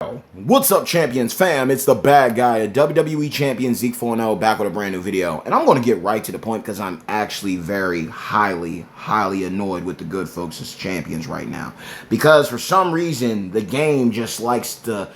What's up, Champions fam? It's the bad guy, WWE Champion Zeke 4-0, back with a brand new video. And I'm going to get right to the point because I'm actually very highly annoyed with the good folks as champions right now. Because for some reason, the game just likes to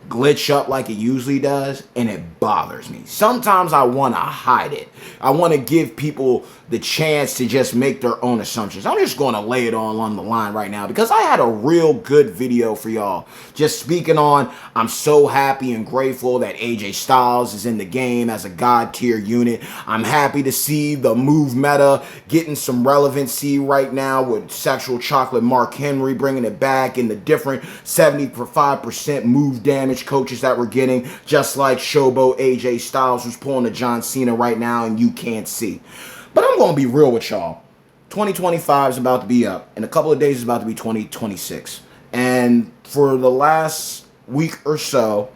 glitch up like it usually does, and it bothers me. Sometimes I want to hide it. I want to give people the chance to just make their own assumptions. I'm just going to lay it all on the line right now because I had a real good video for y'all. Just speaking on, I'm so happy and grateful that AJ Styles is in the game as a god tier unit. I'm happy to see the move meta getting some relevancy right now with Sexual Chocolate Mark Henry bringing it back in the different 75% move damage coaches that we're getting, just like Showboat AJ Styles, who's pulling a John Cena right now and you can't see. But I'm going to be real with y'all. 2025 is about to be up. In a couple of days, it's about to be 2026. And for the last week or so,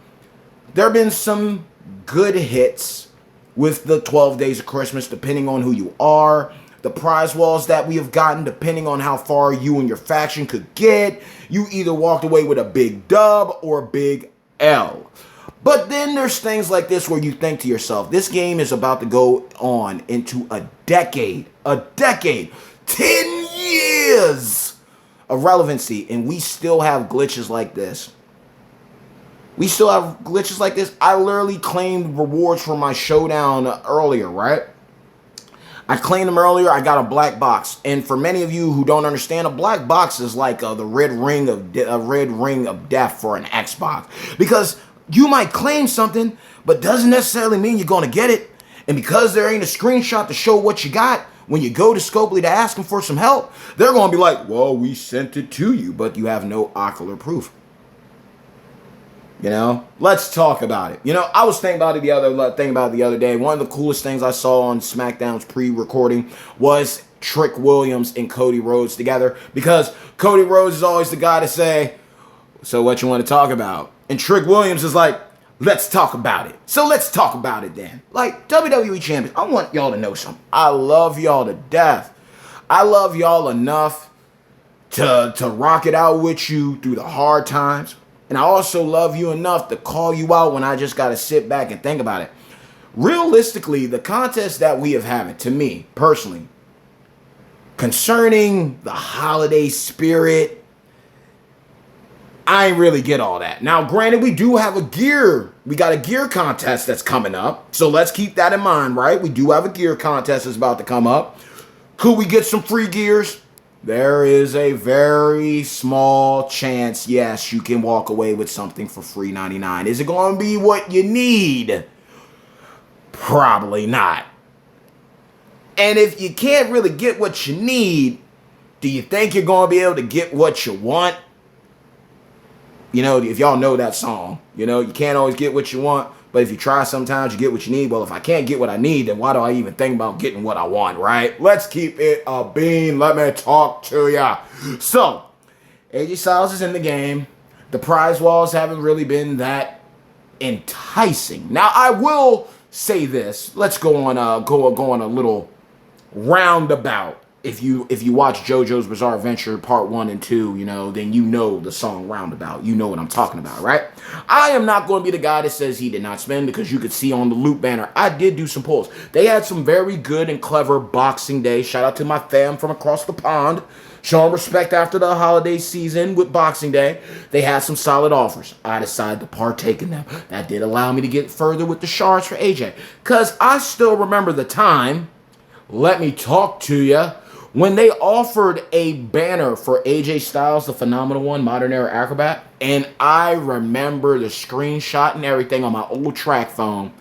there have been some good hits with the 12 days of Christmas, depending on who you are. The prize walls that we have gotten, depending on how far you and your faction could get. You either walked away with a big dub or a big L. But then there's things like this where you think to yourself, this game is about to go on into a decade, 10 years of relevancy, and we still have glitches like this. I literally claimed rewards for my showdown earlier, right? I claimed them earlier. I got a black box, and for many of you who don't understand, a black box is like the red ring of death for an Xbox, because you might claim something, but doesn't necessarily mean you're going to get it. And because there ain't a screenshot to show what you got, when you go to Scopely to ask them for some help, they're going to be like, well, we sent it to you, but you have no ocular proof. You know, let's talk about it. You know, I was thinking about it the other day. One of the coolest things I saw on SmackDown's pre-recording was Trick Williams and Cody Rhodes together, because Cody Rhodes is always the guy to say, so what you want to talk about? And Trick Williams is like, let's talk about it. So let's talk about it then. Like, WWE Champions, I want y'all to know something. I love y'all to death. I love y'all enough to rock it out with you through the hard times. And I also love you enough to call you out when I just got to sit back and think about it. Realistically, the contest that we have had, to me, personally, concerning the holiday spirit, I ain't really get all that. Now, granted, we do have we got a gear contest that's coming up. So let's keep that in mind, right? We do have a gear contest that's about to come up. Could we get some free gears? There is a very small chance, yes, you can walk away with something for free 99. Is it going to be what you need? Probably not. And if you can't really get what you need, do you think you're going to be able to get what you want? You know, if y'all know that song, you know, you can't always get what you want, but if you try sometimes, you get what you need. Well, if I can't get what I need, then why do I even think about getting what I want, right? Let's keep it a bean. Let me talk to ya. So, AJ Styles is in the game. The prize walls haven't really been that enticing. Now, I will say this. Let's go on a little roundabout. If you watch JoJo's Bizarre Adventure Part 1 and 2, you know, then you know the song Roundabout. You know what I'm talking about, right? I am not going to be the guy that says he did not spend, because you could see on the loot banner, I did do some polls. They had some very good and clever Boxing Day. Shout out to my fam from across the pond. Showing respect after the holiday season with Boxing Day. They had some solid offers. I decided to partake in them. That did allow me to get further with the shards for AJ. Because I still remember the time, let me talk to ya, when they offered a banner for AJ Styles, the phenomenal one, Modern Era Acrobat, and I remember the screenshot and everything on my old track phone,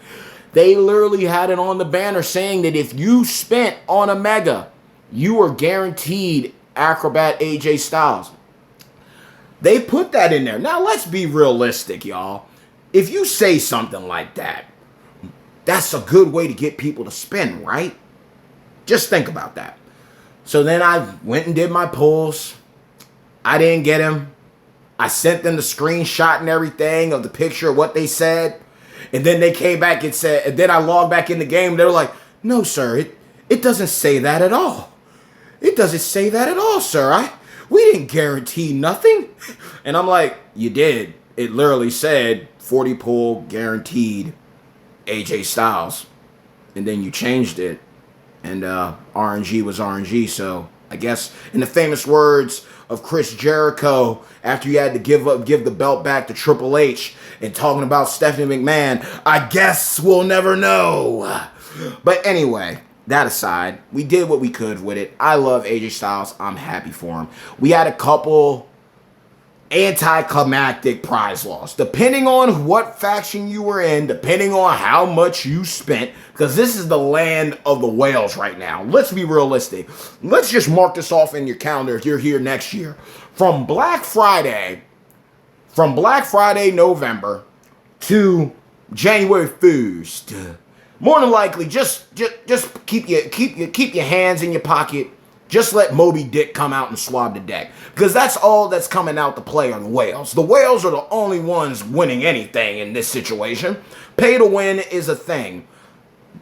they literally had it on the banner saying that if you spent on a mega, you were guaranteed Acrobat AJ Styles. They put that in there. Now, let's be realistic, y'all. If you say something like that, that's a good way to get people to spend, right? Just think about that. So then I went and did my polls. I didn't get him. I sent them the screenshot and everything of the picture of what they said. And then they came back and said, and then I logged back in the game. They were like, no, sir, it doesn't say that at all. It doesn't say that at all, sir. We didn't guarantee nothing. And I'm like, you did. it literally said 40 pull guaranteed AJ Styles. And then you changed it. And RNG was RNG. So I guess in the famous words of Chris Jericho, after you had to give the belt back to Triple H and talking about Stephanie McMahon, I guess we'll never know. But anyway, that aside, we did what we could with it. I love AJ Styles. I'm happy for him. We had a couple anticlimactic prize laws, depending on what faction you were in, depending on how much you spent, because this is the land of the whales right now. Let's be realistic. Let's just mark this off in your calendar if you're here next year. From Black Friday November to January 1st, more than likely, just keep your hands in your pocket. Just let Moby Dick come out and swab the deck. Because that's all that's coming out to play are the whales. The whales are the only ones winning anything in this situation. Pay to win is a thing.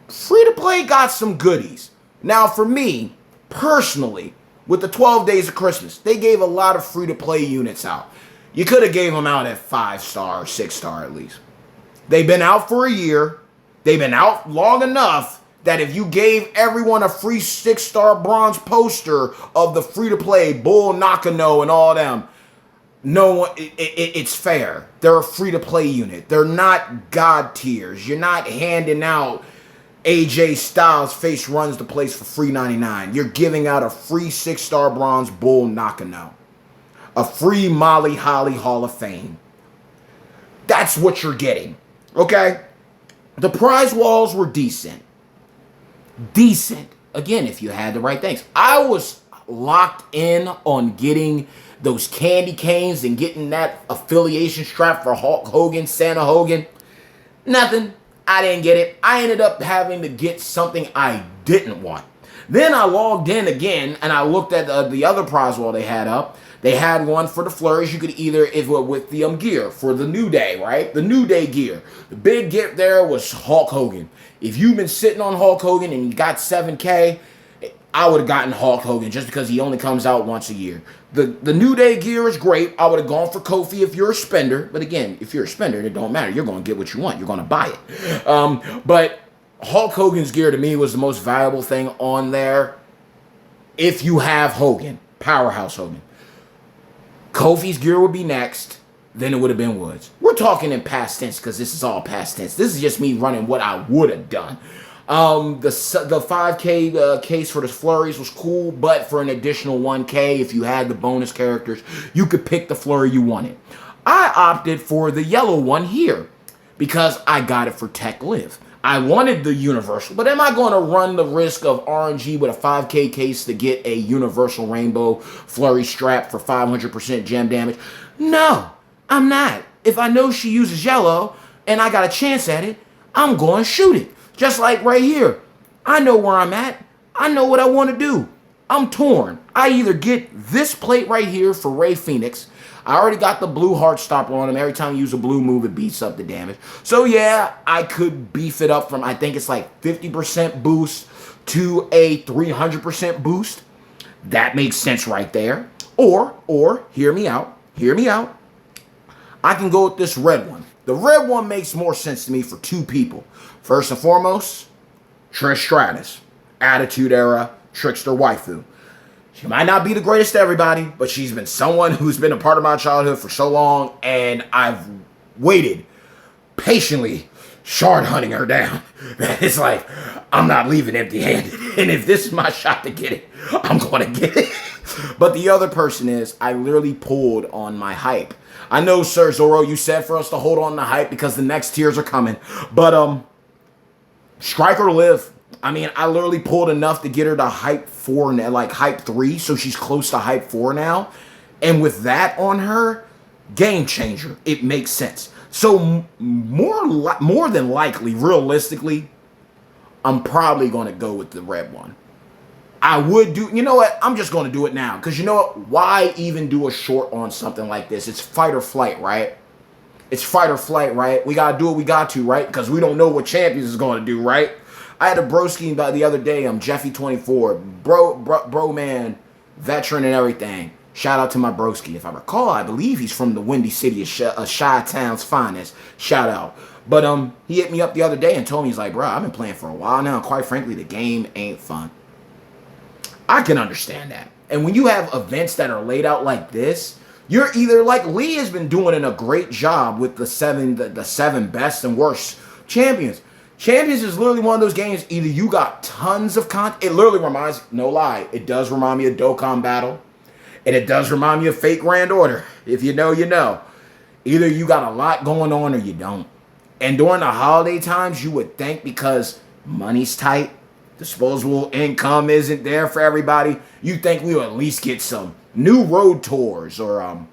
Free to play got some goodies. Now for me, personally, with the 12 days of Christmas, they gave a lot of free to play units out. You could have gave them out at 5-star or 6-star at least. They've been out for a year. They've been out long enough that if you gave everyone a free 6-star bronze poster of the free-to-play Bull Nakano and all them, no one, it's fair. They're a free-to-play unit. They're not god tiers. You're not handing out AJ Styles face runs the place for free $99. You're giving out a free 6-star bronze Bull Nakano. A free Molly Holly Hall of Fame. That's what you're getting. Okay? The prize walls were decent. Again, if you had the right things. I was locked in on getting those candy canes and getting that affiliation strap for Hulk Hogan, Santa Hogan. Nothing. I didn't get it. I ended up having to get something I didn't want. Then I logged in again and I looked at the other prize wall they had up. They had one for the flurries. You could either, with the gear for the New Day, right? The New Day gear. The big gift there was Hulk Hogan. If you've been sitting on Hulk Hogan and you got 7K, I would have gotten Hulk Hogan just because he only comes out once a year. The New Day gear is great. I would have gone for Kofi if you're a spender. But again, if you're a spender, it don't matter. You're going to get what you want. You're going to buy it. But Hulk Hogan's gear to me was the most valuable thing on there. If you have Hogan, Powerhouse Hogan. Kofi's gear would be next. Then it would have been Woods. We're talking in past tense because this is all past tense. This is just me running what I would have done. The 5K case for the flurries was cool, but for an additional 1K, if you had the bonus characters, you could pick the flurry you wanted. I opted for the yellow one here because I got it for Tech Live. I wanted the universal, but am I going to run the risk of RNG with a 5K case to get a universal rainbow flurry strap for 500% gem damage? No, I'm not. If I know she uses yellow and I got a chance at it, I'm going to shoot it. Just like right here. I know where I'm at. I know what I want to do. I'm torn. I either get this plate right here for Rey Fenix. I already got the blue heart stopper on him. Every time you use a blue move, it beats up the damage. So yeah, I could beef it up from, I think it's like 50% boost to a 300% boost. That makes sense right there. Or, hear me out. I can go with this red one. The red one makes more sense to me for two people. First and foremost, Trish Stratus. Attitude Era, Trickster Waifu. She might not be the greatest to everybody, but she's been someone who's been a part of my childhood for so long, and I've waited patiently shard hunting her down. It's like, I'm not leaving empty-handed, and if this is my shot to get it, I'm going to get it. But the other person is, I literally pulled on my hype. I know, Sir Zorro, you said for us to hold on to hype because the next tiers are coming, but Striker Live. I mean, I literally pulled enough to get her to hype 4, like hype 3, so she's close to hype 4 now. And with that on her, game changer. It makes sense. So more than likely, realistically, I'm probably going to go with the red one. I would do, you know what? I'm just going to do it now. Because you know what? Why even do a short on something like this? It's fight or flight, right? It's fight or flight, right? We got to do what we got to, right? Because we don't know what Champions is going to do, right? I had a broski the other day. I'm Jeffy24. Bro man, veteran and everything. Shout out to my broski. If I recall, I believe he's from the Windy City of Chi-Town's finest. Shout out. But he hit me up the other day and told me, he's like, bro, I've been playing for a while now, and quite frankly, the game ain't fun. I can understand that. And when you have events that are laid out like this, you're either like Lee has been doing a great job with the seven best and worst champions. Champions is literally one of those games, either you got tons of content. It literally reminds, no lie, it does remind me of Dokkan Battle. And it does remind me of Fate Grand Order. If you know, you know. Either you got a lot going on or you don't. And during the holiday times, you would think because money's tight, disposable income isn't there for everybody, you think we will at least get some new road tours or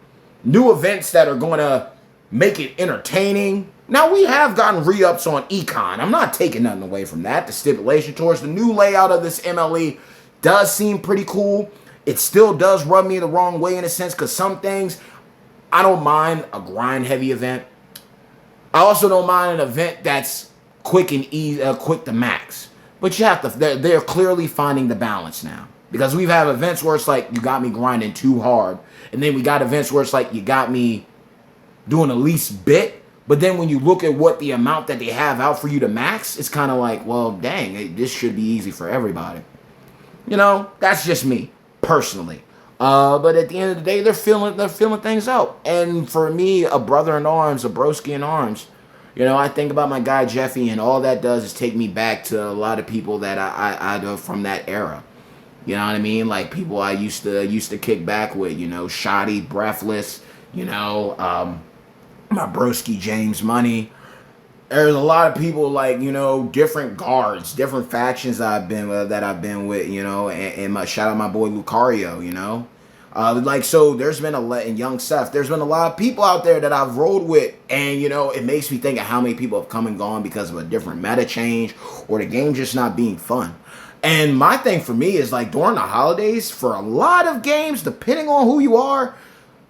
new events that are going to make it entertaining. Now, we have gotten re-ups on Econ. I'm not taking nothing away from that. The stipulation tours, the new layout of this MLE does seem pretty cool. It still does rub me the wrong way in a sense because some things, I don't mind a grind-heavy event. I also don't mind an event that's quick and easy, quick to max. But you have to, they're clearly finding the balance now. Because we've had events where it's like, you got me grinding too hard. And then we got events where it's like, you got me doing the least bit. But then when you look at what the amount that they have out for you to max, it's kind of like, well, dang, this should be easy for everybody. You know, that's just me, personally. But at the end of the day, they're feeling things out. And for me, a brother in arms, a broski in arms, you know, I think about my guy Jeffy, and all that does is take me back to a lot of people that I know from that era. You know what I mean? Like people I used to kick back with, you know, Shoddy, Breathless, you know, my broski James Money. There's a lot of people like, you know, different guards, different factions I've been with, you know, and my shout out my boy Lucario, you know. So there's been and Young Seth, there's been a lot of people out there that I've rolled with, and you know, it makes me think of how many people have come and gone because of a different meta change or the game just not being fun. And my thing for me is like during the holidays, for a lot of games, depending on who you are,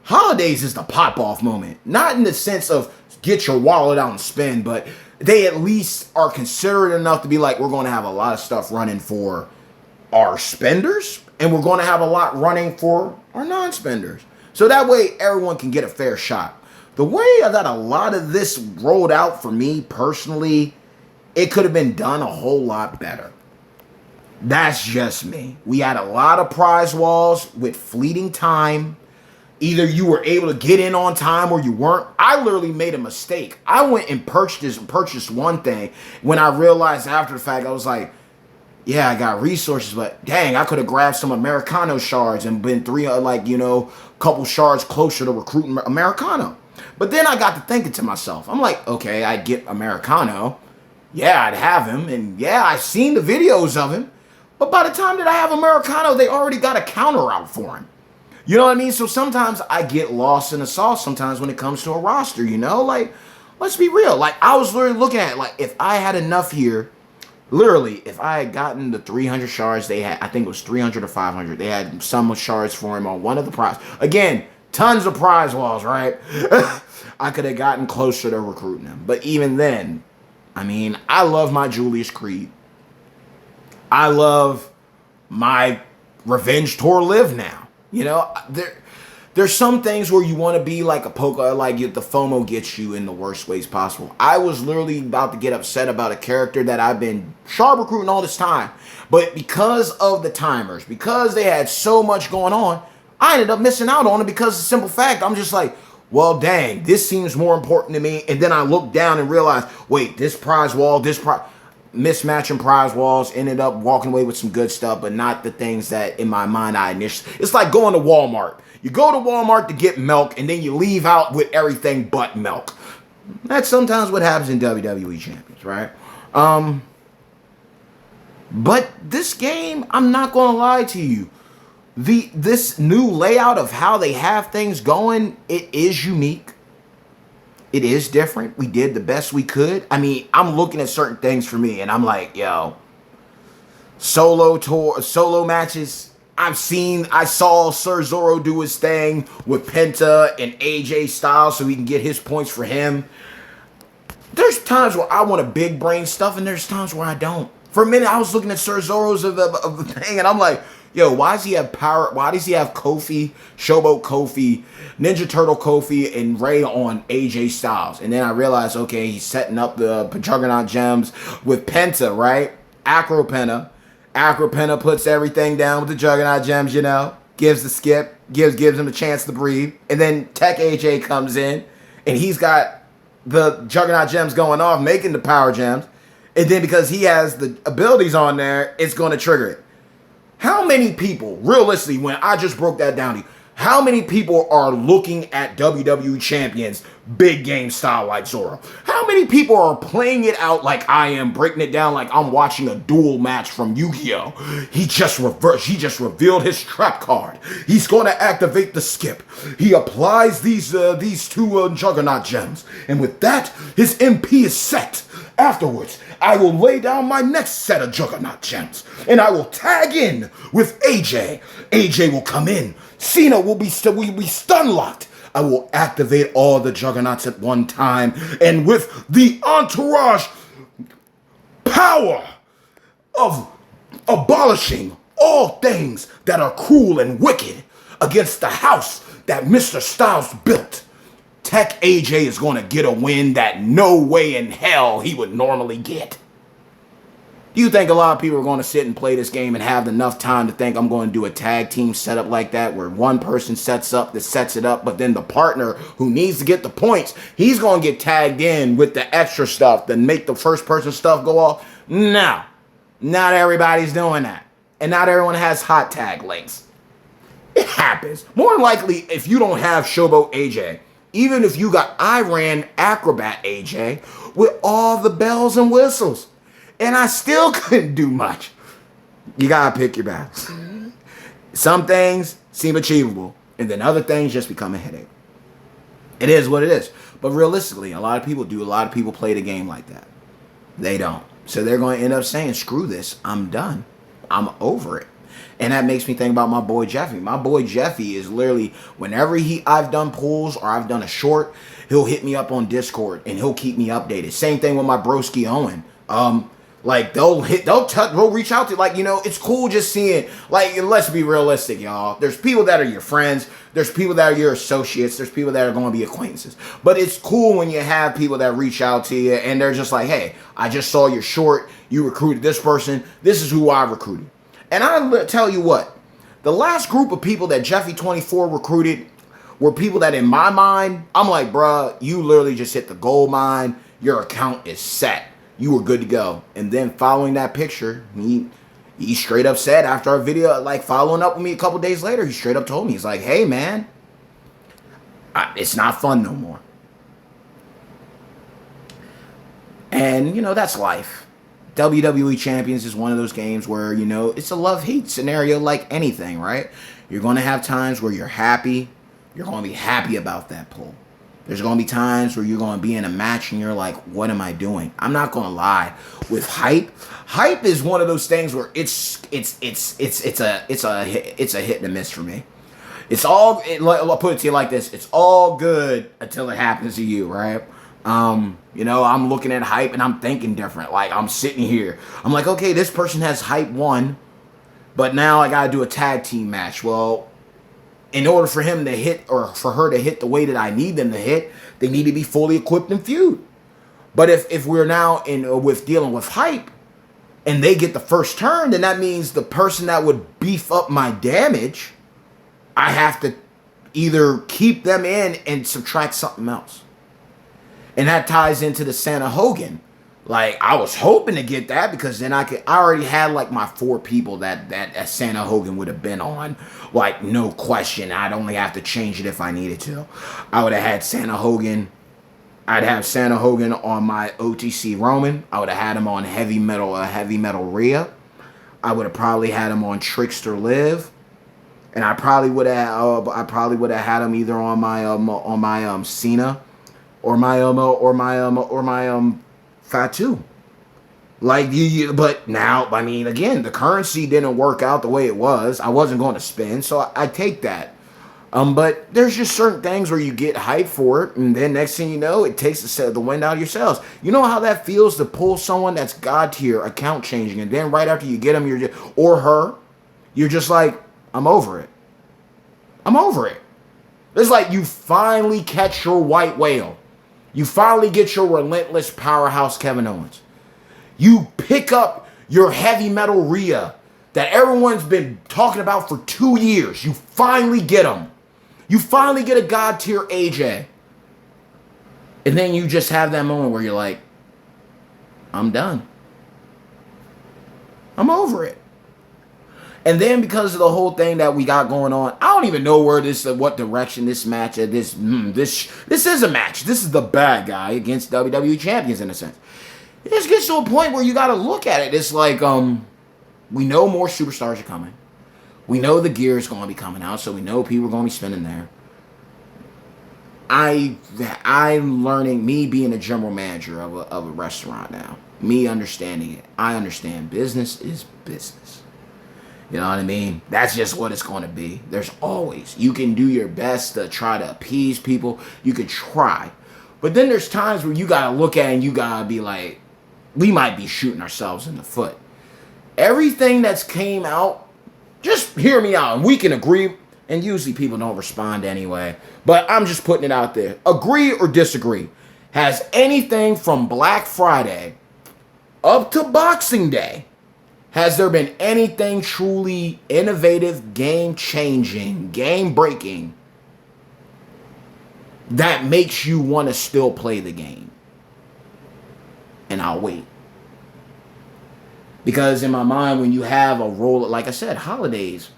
holidays is the pop-off moment. Not in the sense of get your wallet out and spend, but they at least are considerate enough to be like, we're going to have a lot of stuff running for our spenders, and we're going to have a lot running for our non-spenders. So that way, everyone can get a fair shot. The way that a lot of this rolled out for me personally, it could have been done a whole lot better. That's just me. We had a lot of prize walls with fleeting time. Either you were able to get in on time or you weren't. I literally made a mistake. I went and purchased one thing. When I realized after the fact, I was like, yeah, I got resources, but dang, I could have grabbed some Americano shards and been couple shards closer to recruiting Americano. But then I got to thinking to myself, I'm like, okay, I'd get Americano. Yeah, I'd have him. And yeah, I've seen the videos of him. But by the time that I have Americano, they already got a counter out for him. You know what I mean? So sometimes I get lost in the sauce sometimes when it comes to a roster, you know? Like, let's be real. Like, I was literally looking at, like, if I had enough here, literally, if I had gotten the 300 shards they had, I think it was 300 or 500, they had some shards for him on one of the prize. Again, tons of prize walls, right? I could have gotten closer to recruiting him. But even then, I mean, I love my Julius Creed. I love my Revenge Tour Live now. You know, there's some things where you want to be like a poker, like the FOMO gets you in the worst ways possible. I was literally about to get upset about a character that I've been sharp recruiting all this time. But because of the timers, because they had so much going on, I ended up missing out on it because of the simple fact, I'm just like, well, dang, this seems more important to me. And then I looked down and realized, wait, this prize wall, mismatching prize walls, ended up walking away with some good stuff, but not the things that in my mind I initially. It's like going to Walmart. You go to Walmart to get milk, and then you leave out with everything but milk. That's sometimes what happens in WWE Champions, right? But this game, I'm not going to lie to you. This new layout of how they have things going, it is unique. It is different. We did the best we could. I mean, I'm looking at certain things for me, and I'm like, yo, solo matches. I saw Sir Zoro do his thing with Penta and AJ Styles so we can get his points for him. There's times where I want a big brain stuff, and there's times where I don't. For a minute, I was looking at Sir Zoro's of the thing, and I'm like, yo, why does he have power? Why does he have Kofi, Showboat Kofi, Ninja Turtle Kofi, and Ray on AJ Styles? And then I realized, okay, he's setting up the Juggernaut Gems with Penta, right? Acro Penta. Acro Penta puts everything down with the Juggernaut Gems, you know, gives the skip, gives him a chance to breathe. And then Tech AJ comes in, and he's got the Juggernaut Gems going off, making the Power Gems. And then because he has the abilities on there, it's going to trigger it. How many people, realistically, when I just broke that down to you, how many people are looking at WWE champions big game style like Zoro? How many people are playing it out like I am, breaking it down like I'm watching a duel match from Yu-Gi-Oh? He just revealed his trap card. He's going to activate the skip. He applies these two Juggernaut Gems. And with that, his MP is set. Afterwards, I will lay down my next set of Juggernaut Gems, and I will tag in with AJ. AJ will come in. Cena will be stun locked. I will activate all the Juggernauts at one time, and with the entourage power of abolishing all things that are cruel and wicked against the house that Mr. Styles built, Tech AJ is going to get a win that no way in hell he would normally get. Do you think a lot of people are going to sit and play this game and have enough time to think I'm going to do a tag team setup like that where one person sets it up, but then the partner who needs to get the points, he's going to get tagged in with the extra stuff to make the first person stuff go off? No. Not everybody's doing that. And not everyone has hot tag links. It happens. More than likely, if you don't have Showboat AJ, even if you got Iran Acrobat AJ with all the bells and whistles, and I still couldn't do much. You gotta pick your battles. Some things seem achievable, and then other things just become a headache. It is what it is. But realistically, a lot of people play the game like that. They don't. So they're going to end up saying, screw this, I'm done. I'm over it. And that makes me think about my boy Jeffy. My boy Jeffy is literally, whenever I've done pulls or I've done a short, he'll hit me up on Discord and he'll keep me updated. Same thing with my broski Owen. Like they'll reach out to, like, you know, it's cool just seeing, like, let's be realistic, y'all. There's people that are your friends. There's people that are your associates. There's people that are going to be acquaintances. But it's cool when you have people that reach out to you and they're just like, hey, I just saw your short. You recruited this person. This is who I recruited. And I tell you what, the last group of people that Jeffy24 recruited were people that in my mind, I'm like, bruh, you literally just hit the gold mine. Your account is set. You were good to go. And then following that picture, he straight up said after our video, like following up with me a couple days later, he straight up told me, he's like, hey man, it's not fun no more. And, you know, that's life. WWE Champions is one of those games where, you know, it's a love-hate scenario like anything, right? You're going to have times where you're happy. You're going to be happy about that pull. There's going to be times where you're going to be in a match and you're like, what am I doing? I'm not going to lie. With hype is one of those things where it's a hit and a miss for me. I'll put it to you like this. It's all good until it happens to you, right? You know, I'm looking at hype and I'm thinking different. Like, I'm sitting here. I'm like, okay, this person has hype 1, but now I got to do a tag team match. Well, in order for him to hit or for her to hit the way that I need them to hit, they need to be fully equipped and feud. But if we're now dealing with hype and they get the first turn, then that means the person that would beef up my damage, I have to either keep them in and subtract something else. And that ties into the Santa Hogan. Like, I was hoping to get that because then I already had like my 4 people that Santa Hogan would have been on. Like, no question. I'd only have to change it if I needed to. I would have had Santa Hogan. I'd have Santa Hogan on my OTC Roman. I would have had him on Heavy Metal Rhea. I would have probably had him on Trickster Liv. And I probably would have had him either on my Cena or my Fatu. Like, but now, I mean, again, the currency didn't work out the way it was. I wasn't going to spend, so I take that. But there's just certain things where you get hyped for it, and then next thing you know, it takes the wind out of your sails. You know how that feels to pull someone that's God tier account changing, and then right after you get them, or her, You're just like, I'm over it. I'm over it. It's like you finally catch your white whale. You finally get your relentless powerhouse Kevin Owens. You pick up your heavy metal Rhea that everyone's been talking about for 2 years. You finally get him. You finally get a God tier AJ. And then you just have that moment where you're like, I'm done. I'm over it. And then because of the whole thing that we got going on, I don't even know what direction this match, this is a match. This is the bad guy against WWE champions in a sense. It just gets to a point where you got to look at it. It's like, we know more superstars are coming. We know the gear is going to be coming out, so we know people are going to be spending there. I'm learning, me being a general manager of a restaurant now, me understanding it. I understand business is business. You know what I mean? That's just what it's going to be. There's always, you can do your best to try to appease people. You can try. But then there's times where you got to look at it and you got to be like, we might be shooting ourselves in the foot. Everything that's came out, just hear me out. And we can agree. And usually people don't respond anyway. But I'm just putting it out there. Agree or disagree. Has anything from Black Friday up to Boxing Day, has there been anything truly innovative, game-changing, game-breaking that makes you want to still play the game? And I'll wait. Because in my mind, when you have a roll, like I said, holidays,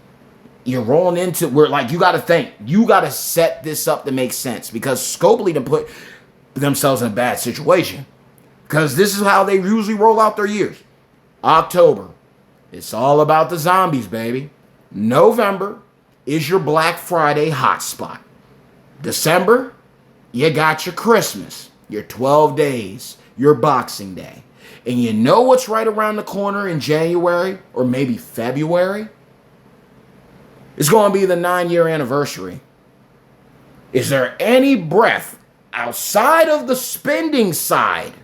you're rolling into where, like, you got to think. You got to set this up to make sense. Because Scopely done put themselves in a bad situation. Because this is how they usually roll out their years. October. It's all about the zombies, baby. November is your Black Friday hotspot. December, you got your Christmas, your 12 days, your Boxing Day. And you know what's right around the corner in January or maybe February? It's going to be the 9-year anniversary. Is there any breath outside of the spending side,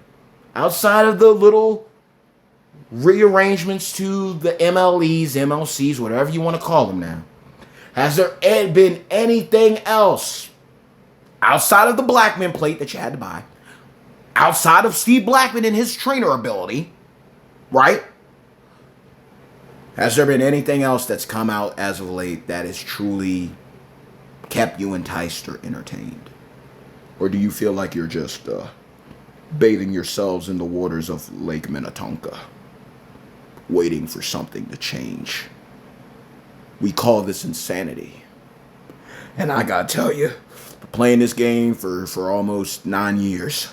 outside of the little rearrangements to the MLEs, MLCs, whatever you want to call them now? Has there been anything else outside of the Blackman plate that you had to buy, outside of Steve Blackman and his trainer ability, right? Has there been anything else that's come out as of late that has truly kept you enticed or entertained? Or do you feel like you're just bathing yourselves in the waters of Lake Minnetonka, waiting for something to change? We call this insanity. And I gotta tell you, playing this game for almost 9 years,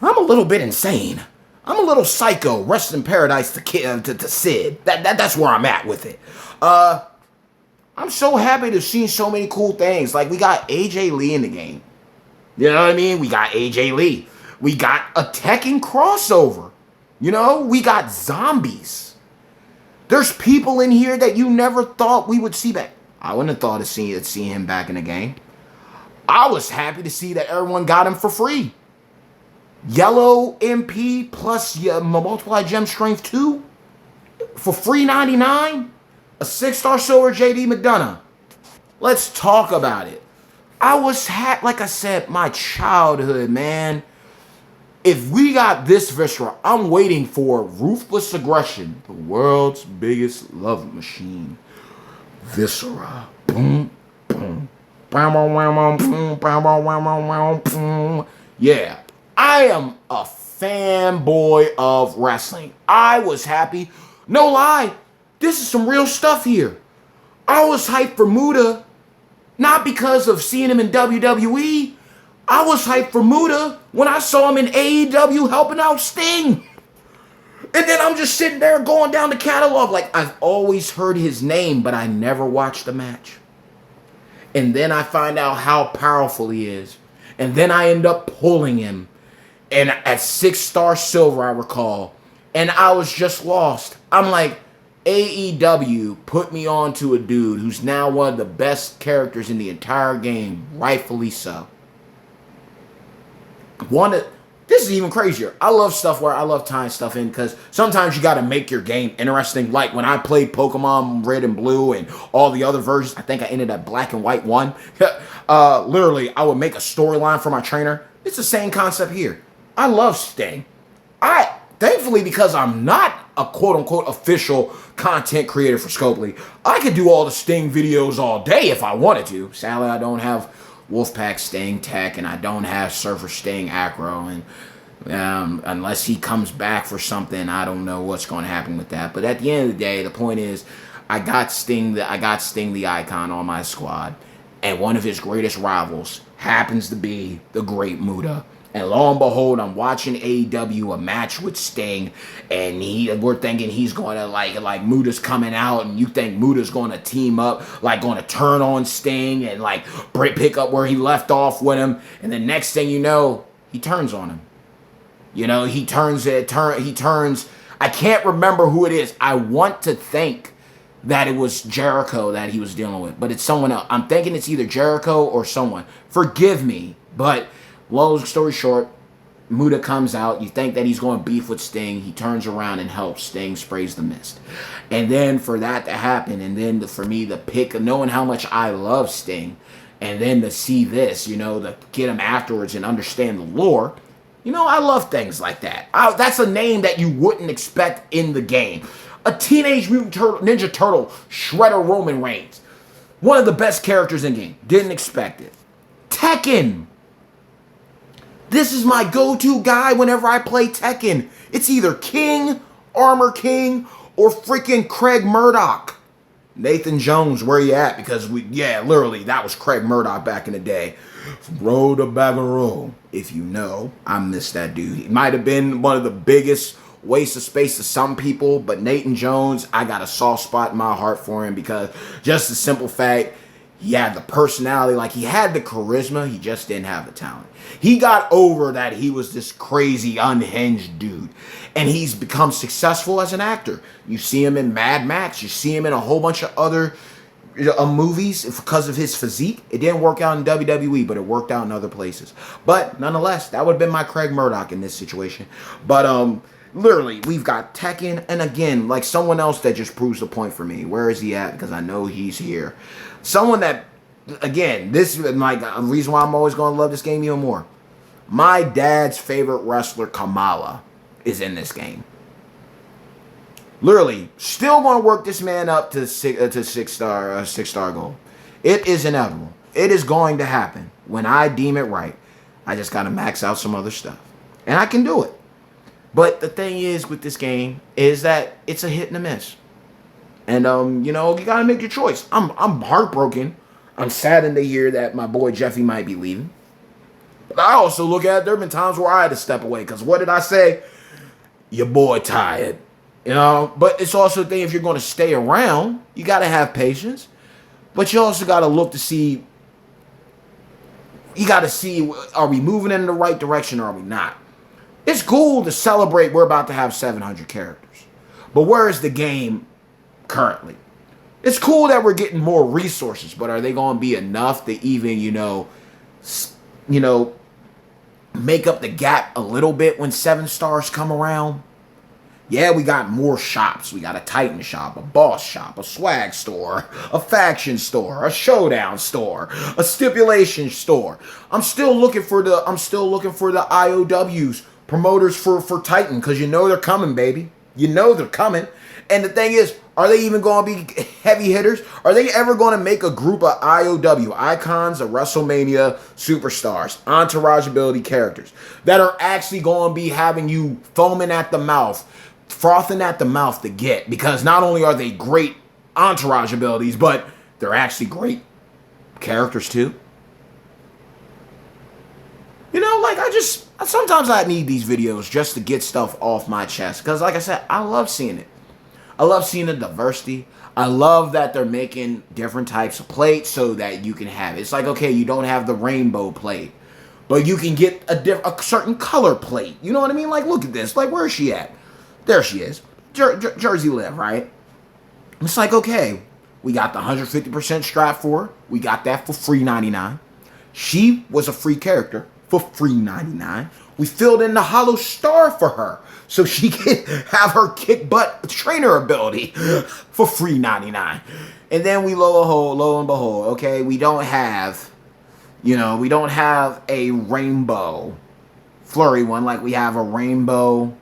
I'm a little bit insane. I'm a little psycho. Rest in paradise to Sid. That's where I'm at with it. I'm so happy to have seen so many cool things. Like, we got AJ Lee in the game. You know what I mean? We got AJ Lee. We got a Tekken crossover. You know, we got zombies. There's people in here that you never thought we would see back. I wouldn't have thought of seeing him back in the game. I was happy to see that everyone got him for free. Yellow MP plus multiply gem strength 2 for free 99. A 6-star silver JD McDonough. Let's talk about it. I was like I said, my childhood, man. If we got this viscera, I'm waiting for Ruthless Aggression, the world's biggest love machine. Viscera. Boom, boom. Yeah. I am a fanboy of wrestling. I was happy. No lie. This is some real stuff here. I was hyped for Muta, not because of seeing him in WWE. I was hyped for Muta when I saw him in AEW helping out Sting. And then I'm just sitting there going down the catalog like I've always heard his name, but I never watched the match. And then I find out how powerful he is. And then I end up pulling him. And at 6-star silver, I recall. And I was just lost. I'm like, AEW put me on to a dude who's now one of the best characters in the entire game. Rightfully so. This is even crazier. I love stuff where I love tying stuff in because sometimes you got to make your game interesting. Like when I played Pokemon Red and Blue and all the other versions, I think I ended up Black and White 1. Literally, I would make a storyline for my trainer. It's the same concept here. I love Sting. Thankfully, because I'm not a quote-unquote official content creator for Scopely, I could do all the Sting videos all day if I wanted to. Sadly, I don't have Wolfpack Sting Tech, and I don't have Surfer Sting Acro, and unless he comes back for something, I don't know what's going to happen with that. But at the end of the day, the point is, I got Sting the Icon on my squad, and one of his greatest rivals happens to be the Great Muta. And lo and behold, I'm watching AEW, a match with Sting, and we're thinking he's going to, like Muta's coming out, and you think Muta's going to team up, like going to turn on Sting and like pick up where he left off with him, and the next thing you know, he turns on him. You know, he turns, I can't remember who it is. I want to think that it was Jericho that he was dealing with, but it's someone else. I'm thinking it's either Jericho or someone. Forgive me, but long story short, Muta comes out. You think that he's going to beef with Sting. He turns around and helps. Sting sprays the mist. And then for that to happen, and then for me to pick, knowing how much I love Sting, and then to see this, you know, to get him afterwards and understand the lore, you know, I love things like that. That's a name that you wouldn't expect in the game. A Teenage Mutant Ninja Turtle, Shredder Roman Reigns. One of the best characters in the game. Didn't expect it. Tekken. This is my go-to guy whenever I play Tekken. It's either King, Armor King, or freaking Craig Murdoch. Nathan Jones, where you at? Because literally, that was Craig Murdoch back in the day. From Road to Bagaroo. If you know, I miss that dude. He might have been one of the biggest waste of space to some people, but Nathan Jones, I got a soft spot in my heart for him because just the simple fact, he had the personality, like he had the charisma, he just didn't have the talent. He got over that he was this crazy, unhinged dude. And he's become successful as an actor. You see him in Mad Max. You see him in a whole bunch of other movies because of his physique. It didn't work out in WWE, but it worked out in other places. But nonetheless, that would have been my Craig Murdoch in this situation. But literally, we've got Tekken, and again, like someone else that just proves the point for me. Where is he at? Because I know he's here. Someone that, again, this is like a reason why I'm always going to love this game even more. My dad's favorite wrestler, Kamala, is in this game. Literally, still going to work this man up to six star goal. It is inevitable. It is going to happen when I deem it right. I just got to max out some other stuff, and I can do it. But the thing is with this game is that it's a hit and a miss. And, you know, you got to make your choice. I'm heartbroken. I'm saddened to hear that my boy Jeffy might be leaving. But I also look at it, there have been times where I had to step away. Because what did I say? Your boy tired. You know? But it's also the thing, if you're going to stay around, you got to have patience. But you also got to look to see, you got to see, are we moving in the right direction or are we not? It's cool to celebrate we're about to have 700 characters. But where is the game currently? It's cool that we're getting more resources, but are they going to be enough to even, you know, make up the gap a little bit when 7 stars come around? Yeah, we got more shops. We got a Titan shop, a Boss shop, a Swag store, a Faction store, a Showdown store, a Stipulation store. I'm still looking for the IOWs, promoters for Titan, because you know they're coming, baby. You know they're coming. And the thing is, are they even going to be heavy hitters? Are they ever going to make a group of IOW, icons of WrestleMania superstars, entourage ability characters, that are actually going to be having you foaming at the mouth, frothing at the mouth to get? Because not only are they great entourage abilities, but they're actually great characters too. You know, like sometimes I need these videos just to get stuff off my chest. Because like I said, I love seeing it. I love seeing the diversity. I love that they're making different types of plates so that you can have it. It's like, okay, you don't have the rainbow plate, but you can get a certain color plate. You know what I mean? Like, look at this. Like, where is she at? There she is. Jersey Liv, right? It's like, okay, we got the 150% strap for her. We got that for free $99. She was a free character for free $99. We filled in the hollow star for her so she could have her kick butt trainer ability for free 99. And then we lo and behold, okay, we don't have a rainbow flurry one like we have a rainbow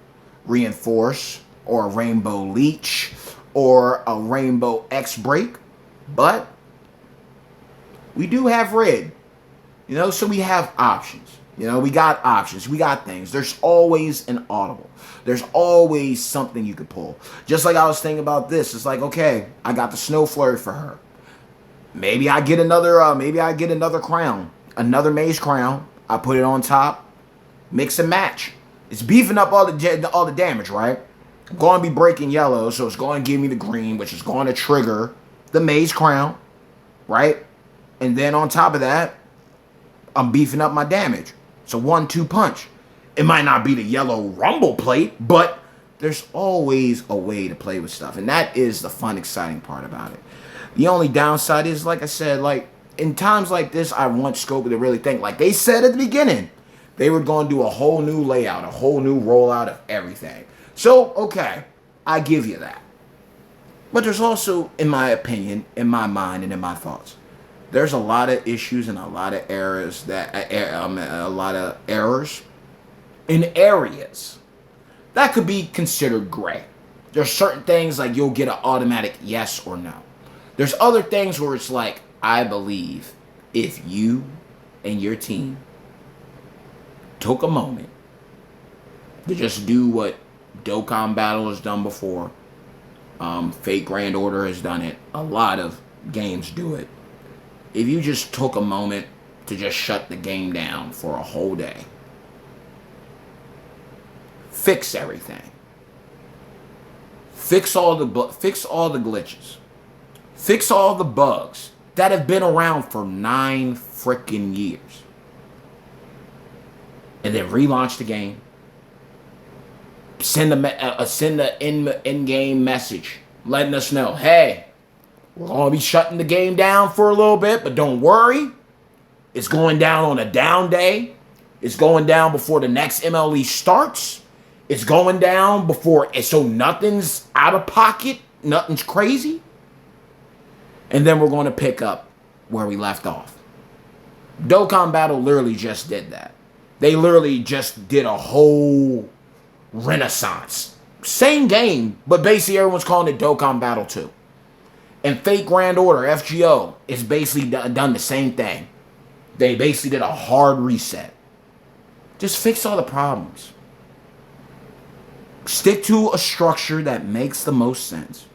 reinforce or a rainbow leech or a rainbow X break, but we do have red, so we have options. We got options. We got things. There's always an audible. There's always something you could pull. Just like I was thinking about this. It's like, okay, I got the snow flurry for her. Maybe I get another crown. Another maze crown. I put it on top. Mix and match. It's beefing up all the damage, right? I'm going to be breaking yellow, so it's going to give me the green, which is going to trigger the maze crown, right? And then on top of that, I'm beefing up my damage. It's a 1-2 punch. It might not be the yellow rumble plate, but there's always a way to play with stuff. And that is the fun, exciting part about it. The only downside is, like I said, like in times like this, I want Scopely to really think. Like they said at the beginning, they were going to do a whole new layout, a whole new rollout of everything. So, okay, I give you that. But there's also, in my opinion, in my mind, and in my thoughts, there's a lot of issues and a lot of errors in areas that could be considered gray. There's certain things like you'll get an automatic yes or no. There's other things where it's like, I believe if you and your team took a moment to just do what Dokkan Battle has done before, Fate Grand Order has done it, a lot of games do it. If you just took a moment to just shut the game down for a whole day, fix everything, fix all the glitches, fix all the bugs that have been around for 9 freaking years, and then relaunch the game, send the in-game message letting us know, hey, we're going to be shutting the game down for a little bit, but don't worry. It's going down on a down day. It's going down before the next MLE starts. It's going down so nothing's out of pocket. Nothing's crazy. And then we're going to pick up where we left off. Dokkan Battle literally just did that. They literally just did a whole renaissance. Same game, but basically everyone's calling it Dokkan Battle 2. And Fate Grand Order, FGO, is basically done the same thing. They basically did a hard reset. Just fix all the problems. Stick to a structure that makes the most sense.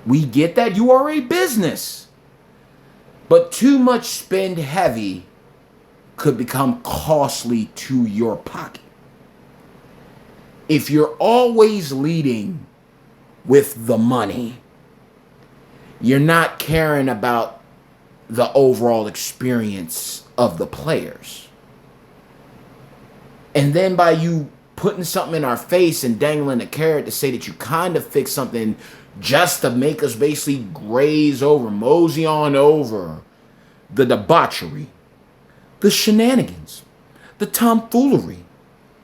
We get that you are a business. But too much spend heavy could become costly to your pocket. If you're always leading with the money, you're not caring about the overall experience of the players. And then by you putting something in our face and dangling a carrot to say that you kind of fixed something just to make us basically graze over, mosey on over the debauchery, the shenanigans, the tomfoolery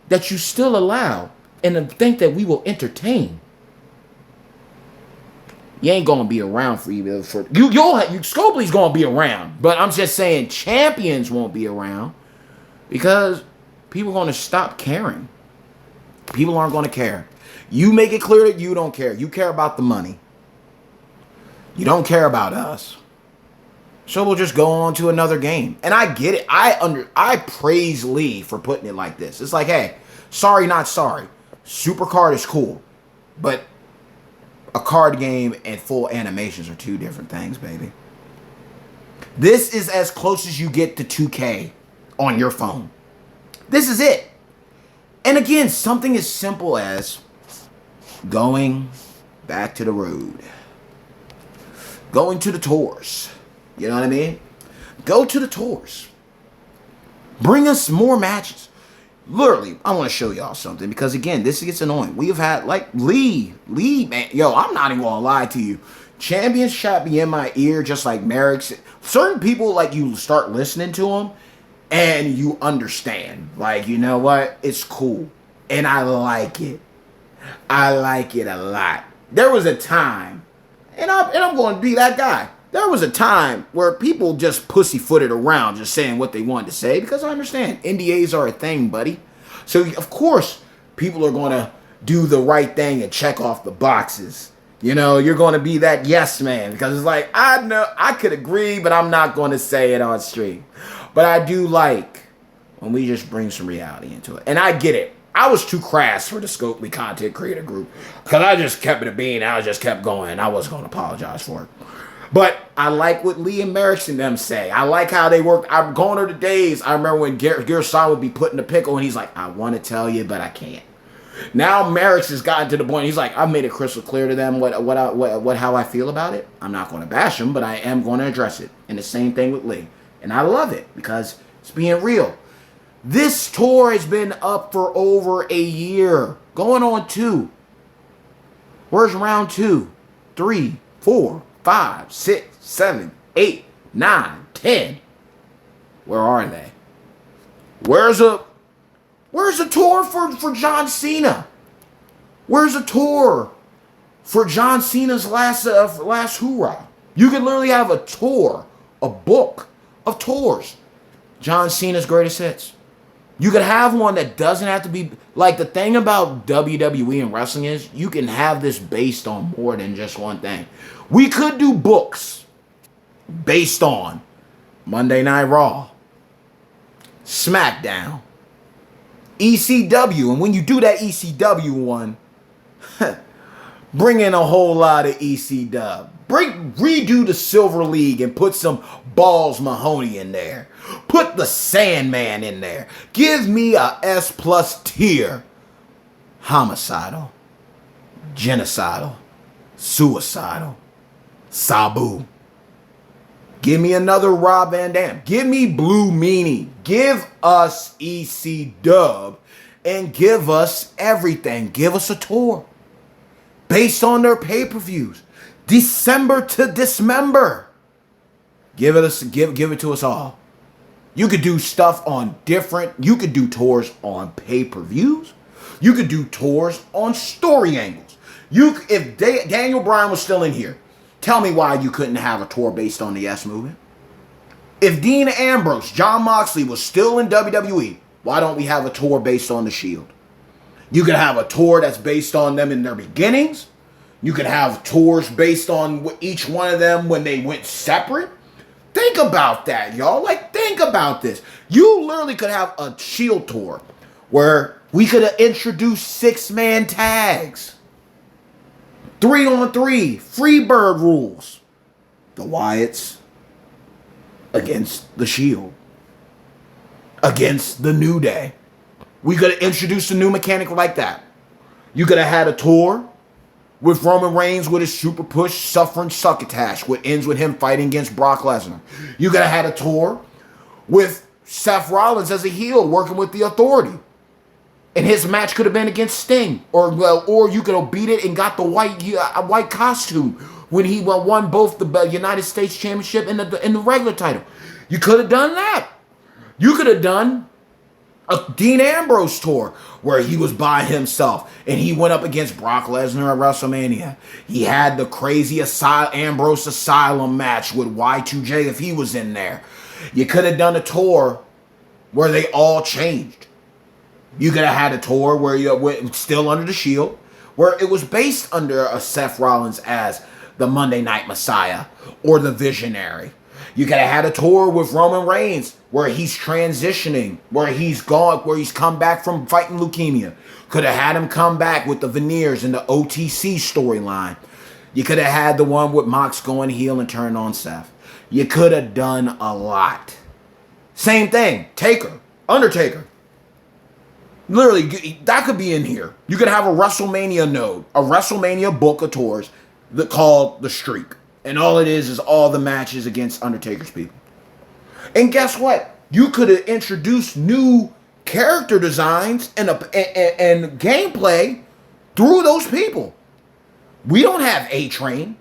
that you still allow and think that we will entertain. You ain't gonna be around for you. Scopely's gonna be around, but I'm just saying champions won't be around because people are gonna stop caring. People aren't gonna care. You make it clear that you don't care. You care about the money. You don't care about us. So we'll just go on to another game. And I get it. I praise Lee for putting it like this. It's like, hey, sorry, not sorry. Super card is cool, but a card game and full animations are two different things, baby. This is as close as you get to 2K on your phone. This is it. And again, something as simple as going back to the road. Going to the tours. You know what I mean? Go to the tours. Bring us more matches. Literally, I want to show y'all something because, again, this gets annoying. We have had, like, Lee, man. Yo, I'm not even going to lie to you. Champions shot be in my ear just like Merrick's. Certain people, like, you start listening to them, and you understand. Like, you know what? It's cool. And I like it. I like it a lot. There was a time, and I'm going to be that guy. There was a time where people just pussyfooted around just saying what they wanted to say, because I understand NDAs are a thing, buddy. So, of course, people are going to do the right thing and check off the boxes. You know, you're going to be that yes man, because it's like, I know I could agree, but I'm not going to say it on stream. But I do like when we just bring some reality into it. And I get it. I was too crass for the Scopely content creator group, because I just kept it a bean. I just kept going. I wasn't going to apologize for it. But I like what Lee and Merrick's and them say. I like how they work. I'm going to the days. I remember when Gerson would be put in the pickle and he's like, I want to tell you, but I can't. Now Merrick's has gotten to the point. He's like, I've made it crystal clear to them how I feel about it. I'm not going to bash them, but I am going to address it. And the same thing with Lee. And I love it because it's being real. This tour has been up for over a year. Going on 2. Where's round 2, 3, 4, 5, 6, 7, 8, 9, 10? Where are they? Where's a tour for John Cena? Where's a tour for John Cena's last hoorah? You could literally have a tour, a book of tours. John Cena's greatest hits. You could have one that doesn't have to be, like, the thing about WWE and wrestling is you can have this based on more than just one thing. We could do books based on Monday Night Raw, SmackDown, ECW. And when you do that ECW one, bring in a whole lot of ECW. Redo the Silver League and put some Balls Mahoney in there. Put the Sandman in there. Give me a S+ tier. Homicidal, genocidal, suicidal, Sabu. Give me another Rob Van Dam. Give me Blue Meanie. Give us EC Dub. And give us everything. Give us a tour based on their pay-per-views. December to Dismember. Give it to us all. You could do stuff on you could do tours on pay-per-views. You could do tours on story angles. If Daniel Bryan was still in here, tell me why you couldn't have a tour based on the Yes Movement. If Dean Ambrose, Jon Moxley was still in WWE, why don't we have a tour based on the Shield? You could have a tour that's based on them in their beginnings. You could have tours based on each one of them when they went separate. Think about that, y'all. Like, think about this. You literally could have a Shield tour where we could have introduced 6-man tags. 3-on-3, Freebird rules. The Wyatts against the Shield. Against the New Day. We could have introduced a new mechanic like that. You could have had a tour with Roman Reigns with his super push, suffering succotash, which ends with him fighting against Brock Lesnar. You could have had a tour with Seth Rollins as a heel working with the Authority. And his match could have been against Sting. Or you could have beat it and got the white costume when he won both the United States Championship and the regular title. You could have done that. You could have done a Dean Ambrose tour where he was by himself and he went up against Brock Lesnar at WrestleMania. He had the crazy Ambrose Asylum match with Y2J if he was in there. You could have done a tour where they all changed. You could have had a tour where you went still under the Shield, where it was based under a Seth Rollins as the Monday Night Messiah or the Visionary. You could have had a tour with Roman Reigns where he's transitioning, where he's come back from fighting leukemia. Could have had him come back with the veneers and the OTC storyline. You could have had the one with Mox going heel and turning on Seth. You could have done a lot. Same thing, Taker, Undertaker. Literally, that could be in here. You could have a WrestleMania node, a WrestleMania book of tours called The Streak. And all it is all the matches against Undertaker's people. And guess what? You could have introduced new character designs and gameplay through those people. We don't have A-Train.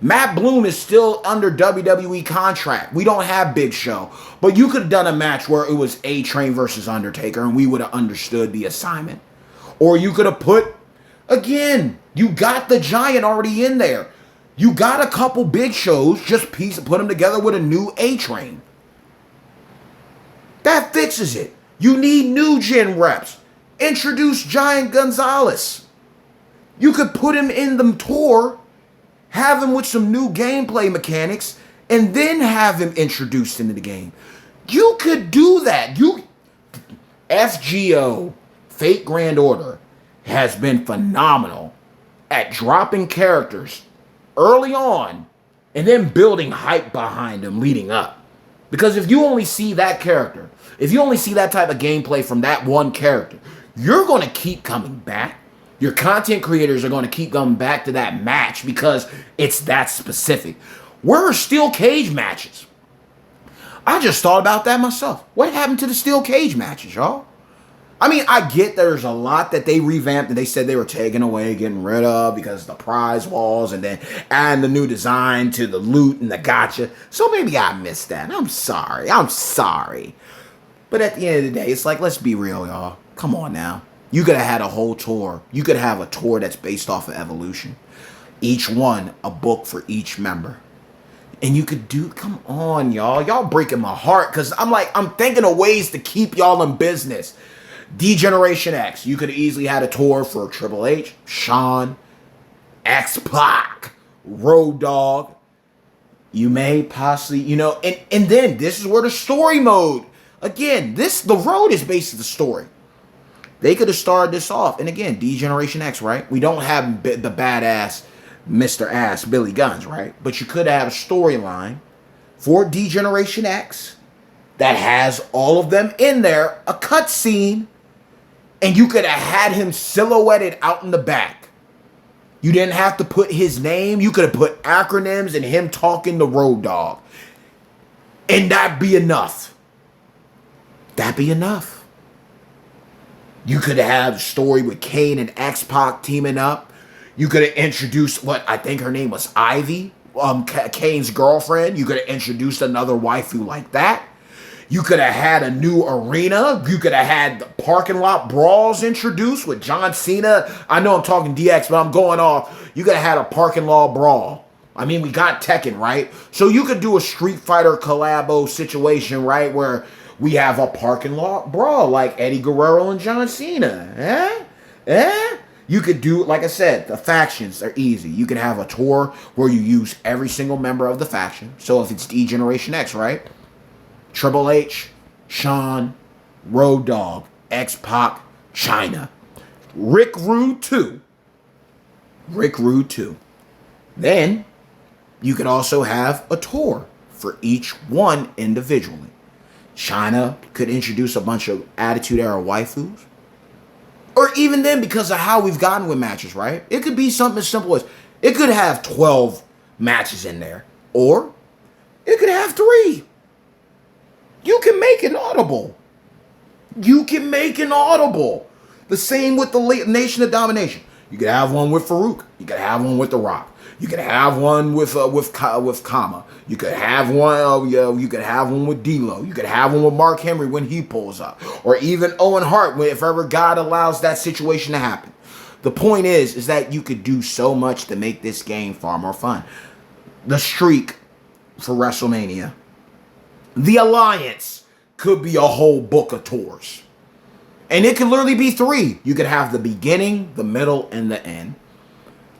Matt Bloom is still under WWE contract. We don't have Big Show. But you could have done a match where it was A-Train versus Undertaker and we would have understood the assignment. Or you could have put, again, you got the Giant already in there. You got a couple Big Shows, just put them together with a new A-Train. That fixes it. You need new gen reps. Introduce Giant Gonzalez. You could put him in the tour, have him with some new gameplay mechanics, and then have him introduced into the game. You could do that. FGO, Fate Grand Order, has been phenomenal at dropping characters early on and then building hype behind them leading up. Because if you only see that character, if you only see that type of gameplay from that one character, you're going to keep coming back. Your content creators are going to keep coming back to that match because it's that specific. Where are steel cage matches? I just thought about that myself. What happened to the steel cage matches, y'all? I mean, I get there's a lot that they revamped and they said they were taking away, getting rid of because of the prize walls and then adding the new design to the loot and the gotcha. So maybe I missed that. I'm sorry. But at the end of the day, it's like, let's be real, y'all. Come on now. You could have had a whole tour. You could have a tour that's based off of Evolution. Each one, a book for each member. And you could do, come on, y'all. Y'all breaking my heart because I'm thinking of ways to keep y'all in business. D-Generation X, you could have easily had a tour for Triple H, Shawn, X-Pac, Road Dogg. You may possibly, and then this is where the story mode. Again, the road is basically the story. They could have started this off. And again, D-Generation X, right? We don't have the badass Mr. Ass Billy Guns, right? But you could have a storyline for D-Generation X that has all of them in there, a cutscene, and you could have had him silhouetted out in the back. You didn't have to put his name. You could have put acronyms and him talking to Road Dogg. And that'd be enough. That'd be enough. You could have a story with Kane and X-Pac teaming up. You could have introduced what I think her name was Ivy, Kane's girlfriend. You could have introduced another waifu like that. You could have had a new arena. You could have had the parking lot brawls introduced with John Cena. I know I'm talking DX, but I'm going off. You could have had a parking lot brawl. I mean, we got Tekken, right? So you could do a Street Fighter collabo situation, right? Where we have a parking lot brawl like Eddie Guerrero and John Cena. You could do, like I said, the factions are easy. You can have a tour where you use every single member of the faction. So if it's D-Generation X, right? Triple H, Shawn, Road Dogg, X-Pac, China. Rick Rude 2. Then, you could also have a tour for each one individually. China could introduce a bunch of Attitude Era waifus. Or even then, because of how we've gotten with matches, right? It could be something as simple as, it could have 12 matches in there. Or, it could have 3. You can make an audible. The same with the Nation of Domination. You could have one with Farouk. You could have one with The Rock. You could have one with Kama. You could have one. You could have one with D'Lo. You could have one with Mark Henry when he pulls up, or even Owen Hart if ever God allows that situation to happen. The point is that you could do so much to make this game far more fun. The streak for WrestleMania. The Alliance could be a whole book of tours. And it could literally be 3. You could have the beginning, the middle, and the end.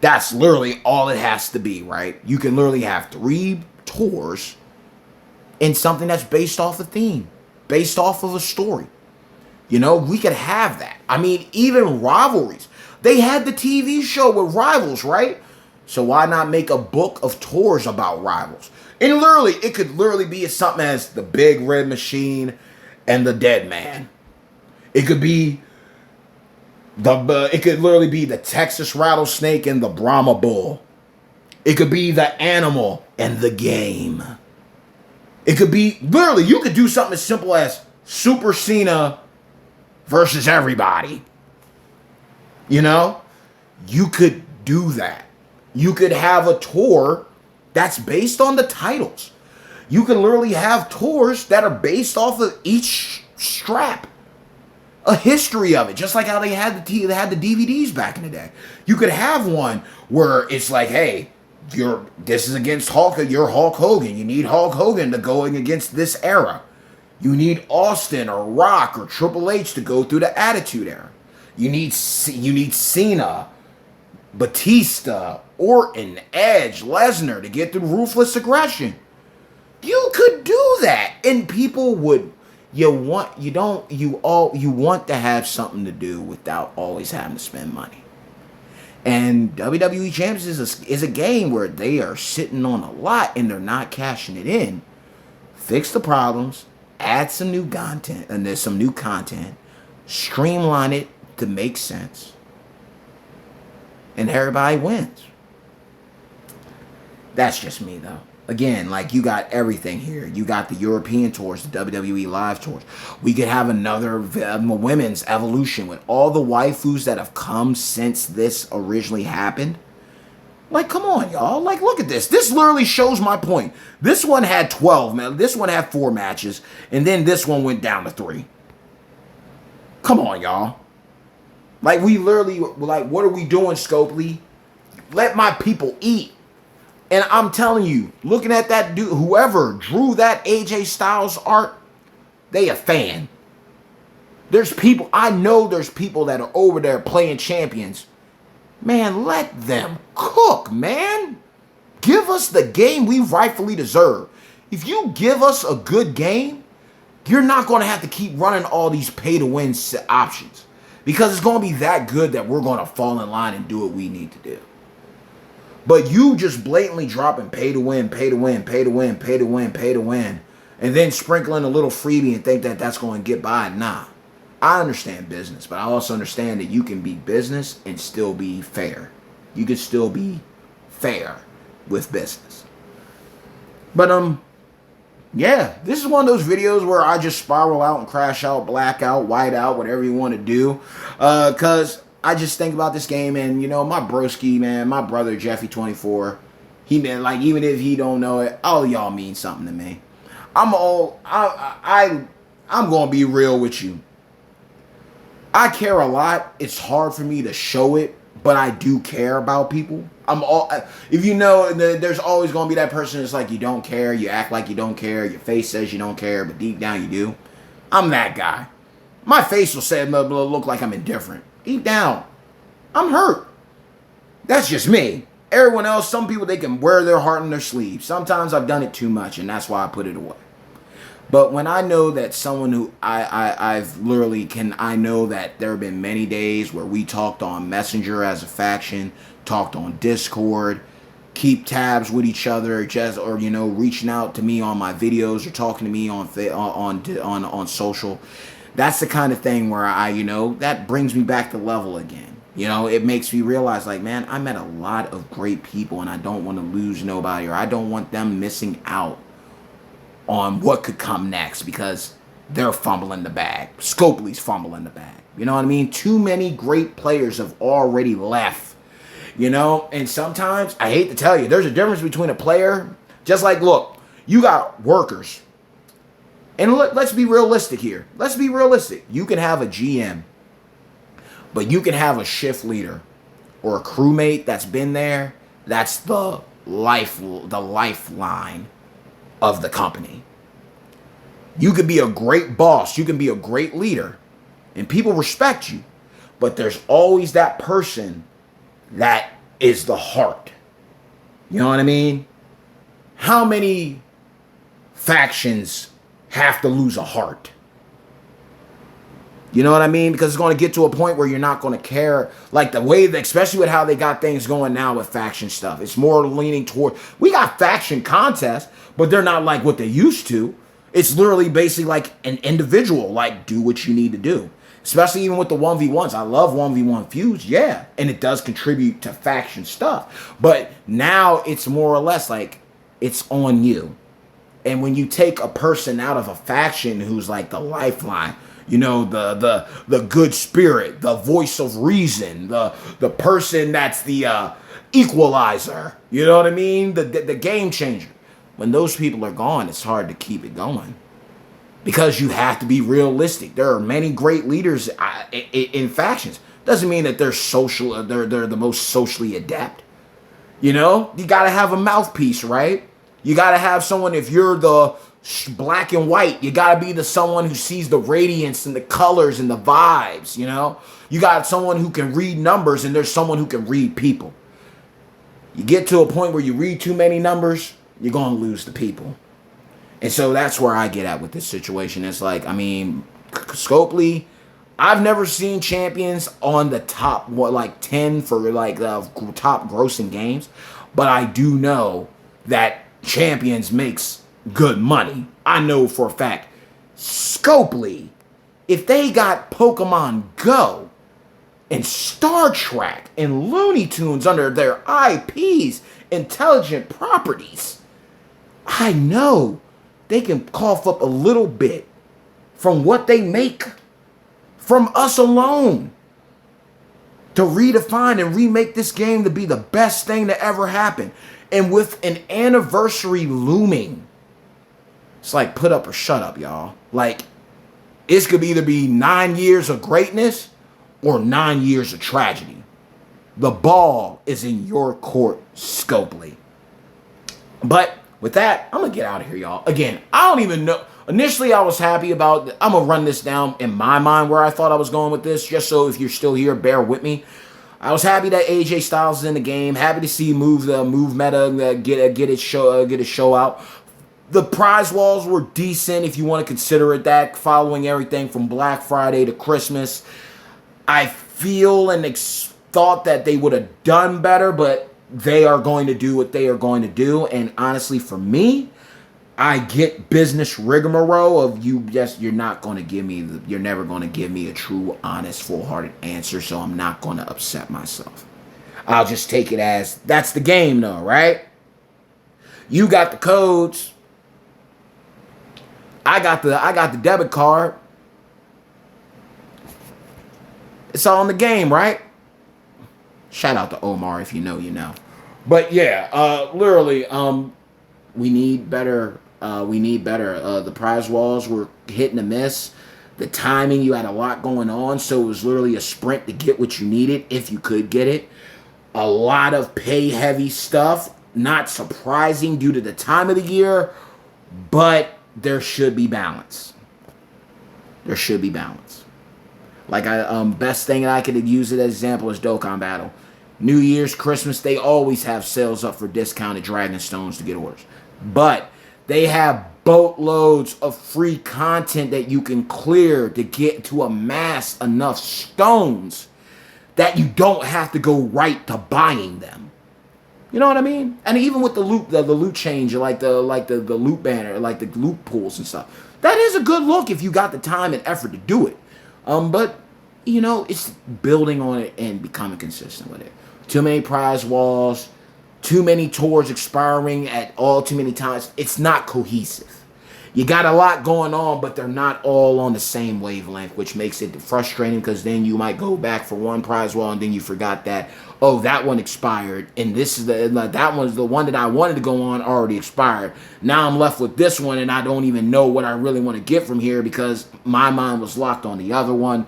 That's literally all it has to be, right? You can literally have 3 tours in something that's based off a theme, based off of a story. We could have that. I mean, even rivalries. They had the TV show with Rivals, right? So why not make a book of tours about Rivals? And literally, it could literally be something as the Big Red Machine and the Dead Man. It could be it could literally be the Texas Rattlesnake and the Brahma Bull. It could be the Animal and the Game. It could be literally, you could do something as simple as Super Cena versus everybody. You could do that. You could have a tour that's based on the titles. You can literally have tours that are based off of each strap. A history of it, just like how they had the DVDs back in the day. You could have one where it's like, hey, this is against Hulk. You're Hulk Hogan. You need Hulk Hogan to go against this era. You need Austin or Rock or Triple H to go through the Attitude Era. You need Cena, Batista, Orton, Edge, Lesnar to get through Ruthless Aggression. You could do that, and people would. You want to have something to do without always having to spend money. And WWE Champions is a game where they are sitting on a lot and they're not cashing it in. Fix the problems, add some new content, and there's some new content, streamline it to make sense, and everybody wins. That's just me, though. Again, like, you got everything here. You got the European tours, the WWE live tours. We could have another women's evolution with all the waifus that have come since this originally happened. Like, come on, y'all. Like, look at this. This literally shows my point. This one had 12, man. This one had 4 matches. And then this one went down to 3. Come on, y'all. Like, we literally, like, what are we doing, Scopely? Let my people eat. And I'm telling you, looking at that dude, whoever drew that AJ Styles art, they a fan. I know there's people that are over there playing champions. Man, let them cook, man. Give us the game we rightfully deserve. If you give us a good game, you're not going to have to keep running all these pay-to-win options. Because it's going to be that good that we're going to fall in line and do what we need to do. But you just blatantly dropping pay to win, pay to win, pay to win, pay to win, pay to win, and then sprinkling a little freebie and think that that's going to get by. Nah. I understand business, but I also understand that you can be business and still be fair. You can still be fair with business. But, yeah, this is one of those videos where I just spiral out and crash out, black out, white out, whatever you want to do. Because I just think about this game, and, you know, my broski, man, my brother, Jeffy24, he meant, like, even if he don't know it, all y'all mean something to me. I'm going to be real with you. I care a lot. It's hard for me to show it, but I do care about people. If you know, there's always going to be that person that's like, you don't care, you act like you don't care, your face says you don't care, but deep down you do. I'm that guy. My face will look like I'm indifferent. Deep down, I'm hurt. That's just me. Everyone else, some people, they can wear their heart on their sleeve. Sometimes I've done it too much, and that's why I put it away. But when I know that someone who I know that there have been many days where we talked on Messenger as a faction, talked on Discord, keep tabs with each other, or you know, reaching out to me on my videos or talking to me on social. That's the kind of thing where that brings me back to level again. You know, it makes me realize, like, man, I met a lot of great people, and I don't want to lose nobody, or I don't want them missing out on what could come next because they're fumbling the bag. Scopely's fumbling the bag. You know what I mean? Too many great players have already left. You know, and sometimes, I hate to tell you, there's a difference between a player. Just like, look, you got workers. And let's be realistic here. Let's be realistic. You can have a GM, but you can have a shift leader or a crewmate that's been there. That's the lifeline of the company. You could be a great boss. You can be a great leader, and people respect you. But there's always that person that is the heart. You know what I mean? How many factions have to lose a heart? You know what I mean? Because it's going to get to a point where you're not going to care. Like the way that, especially with how they got things going now with faction stuff, it's more leaning toward, we got faction contests, but they're not like what they used to. It's literally basically like an individual, like, do what you need to do. Especially even with the 1v1s. I love 1v1 feuds, yeah. And it does contribute to faction stuff. But now it's more or less like, it's on you. And when you take a person out of a faction who's like the lifeline, You know, the good spirit, the voice of reason, the person that's the equalizer. You know what I mean? The game changer. When those people are gone, it's hard to keep it going because you have to be realistic. There are many great leaders in factions. Doesn't mean that they're social. They're the most socially adept. You know, you got to have a mouthpiece, right? You got to have someone. If you're the black and white, you got to be the someone who sees the radiance and the colors and the vibes. You know, you got someone who can read numbers, and there's someone who can read people. You get to a point where you read too many numbers, you're going to lose the people. And so that's where I get at with this situation. It's like, I mean, Scopely, I've never seen champions on the top, 10 for like the top grossing games. But I do know that champions makes good money. I know for a fact. Scopely, if they got Pokemon Go and Star Trek and Looney Tunes under their IPs, intelligent properties, I know they can cough up a little bit from what they make from us alone to redefine and remake this game to be the best thing to ever happen. And with an anniversary looming, it's like put up or shut up, y'all. Like, it could either be 9 years of greatness or 9 years of tragedy. The ball is in your court, Scopely. But with that, I'm going to get out of here, y'all. Again, I don't even know. Initially, I was happy about, I'm going to run this down in my mind where I thought I was going with this, just so if you're still here, bear with me. I was happy that AJ Styles is in the game. Happy to see move meta get its show out. The prize walls were decent if you want to consider it that, following everything from Black Friday to Christmas. I feel and thought that they would have done better, but they are going to do what they are going to do. And honestly, for me, I get business rigmarole of you're not going to give me, you're never going to give me a true, honest, full-hearted answer, so I'm not going to upset myself. I'll just take it as, that's the game though, right? You got the codes. I got the debit card. It's all in the game, right? Shout out to Omar, if you know, you know. But yeah, literally, we need better. The prize walls were hit and a miss. The timing, you had a lot going on, so it was literally a sprint to get what you needed, if you could get it. A lot of pay-heavy stuff. Not surprising due to the time of the year, but there should be balance. There should be balance. Like, best thing that I could use it as example is Dokkan Battle. New Year's, Christmas, they always have sales up for discounted Dragon Stones to get orders. But they have boatloads of free content that you can clear to get to amass enough stones that you don't have to go right to buying them. You know what I mean? And even with the loot change, like the loot banner, like the loot pools and stuff. That is a good look if you got the time and effort to do it. But you know, it's building on it and becoming consistent with it. Too many prize walls, too many tours expiring at all too many times. It's not cohesive. You got a lot going on, but they're not all on the same wavelength, which makes it frustrating because then you might go back for one prize wall and then you forgot that, oh, that one expired, and this is that one's the one that I wanted to go on already expired. Now I'm left with this one, and I don't even know what I really want to get from here because my mind was locked on the other one.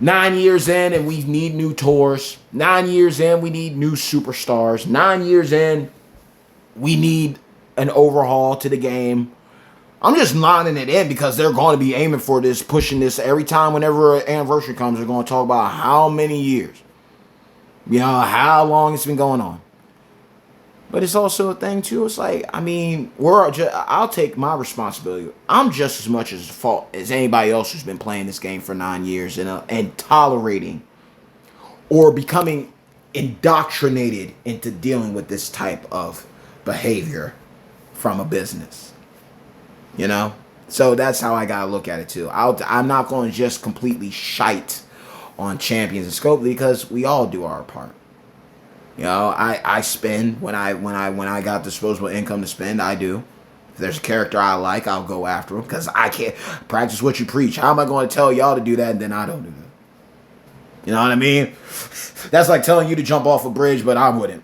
9 years in, and we need new tours. 9 years in, we need new superstars. 9 years in, we need an overhaul to the game. I'm just nodding it in because they're going to be aiming for this, pushing this every time. Whenever an anniversary comes, they're going to talk about how many years, you know, how long it's been going on. But it's also a thing too. It's like, I mean, I'll take my responsibility. I'm just as much as fault as anybody else who's been playing this game for 9 years and tolerating or becoming indoctrinated into dealing with this type of behavior from a business. You know? So that's how I got to look at it too. I'm not going to just completely shite on Champions and Scopely because we all do our part. You know, I spend when I got disposable income to spend, I do. If there's a character I like, I'll go after him because I can't practice what you preach. How am I going to tell y'all to do that and then I don't do that? You know what I mean? That's like telling you to jump off a bridge, but I wouldn't.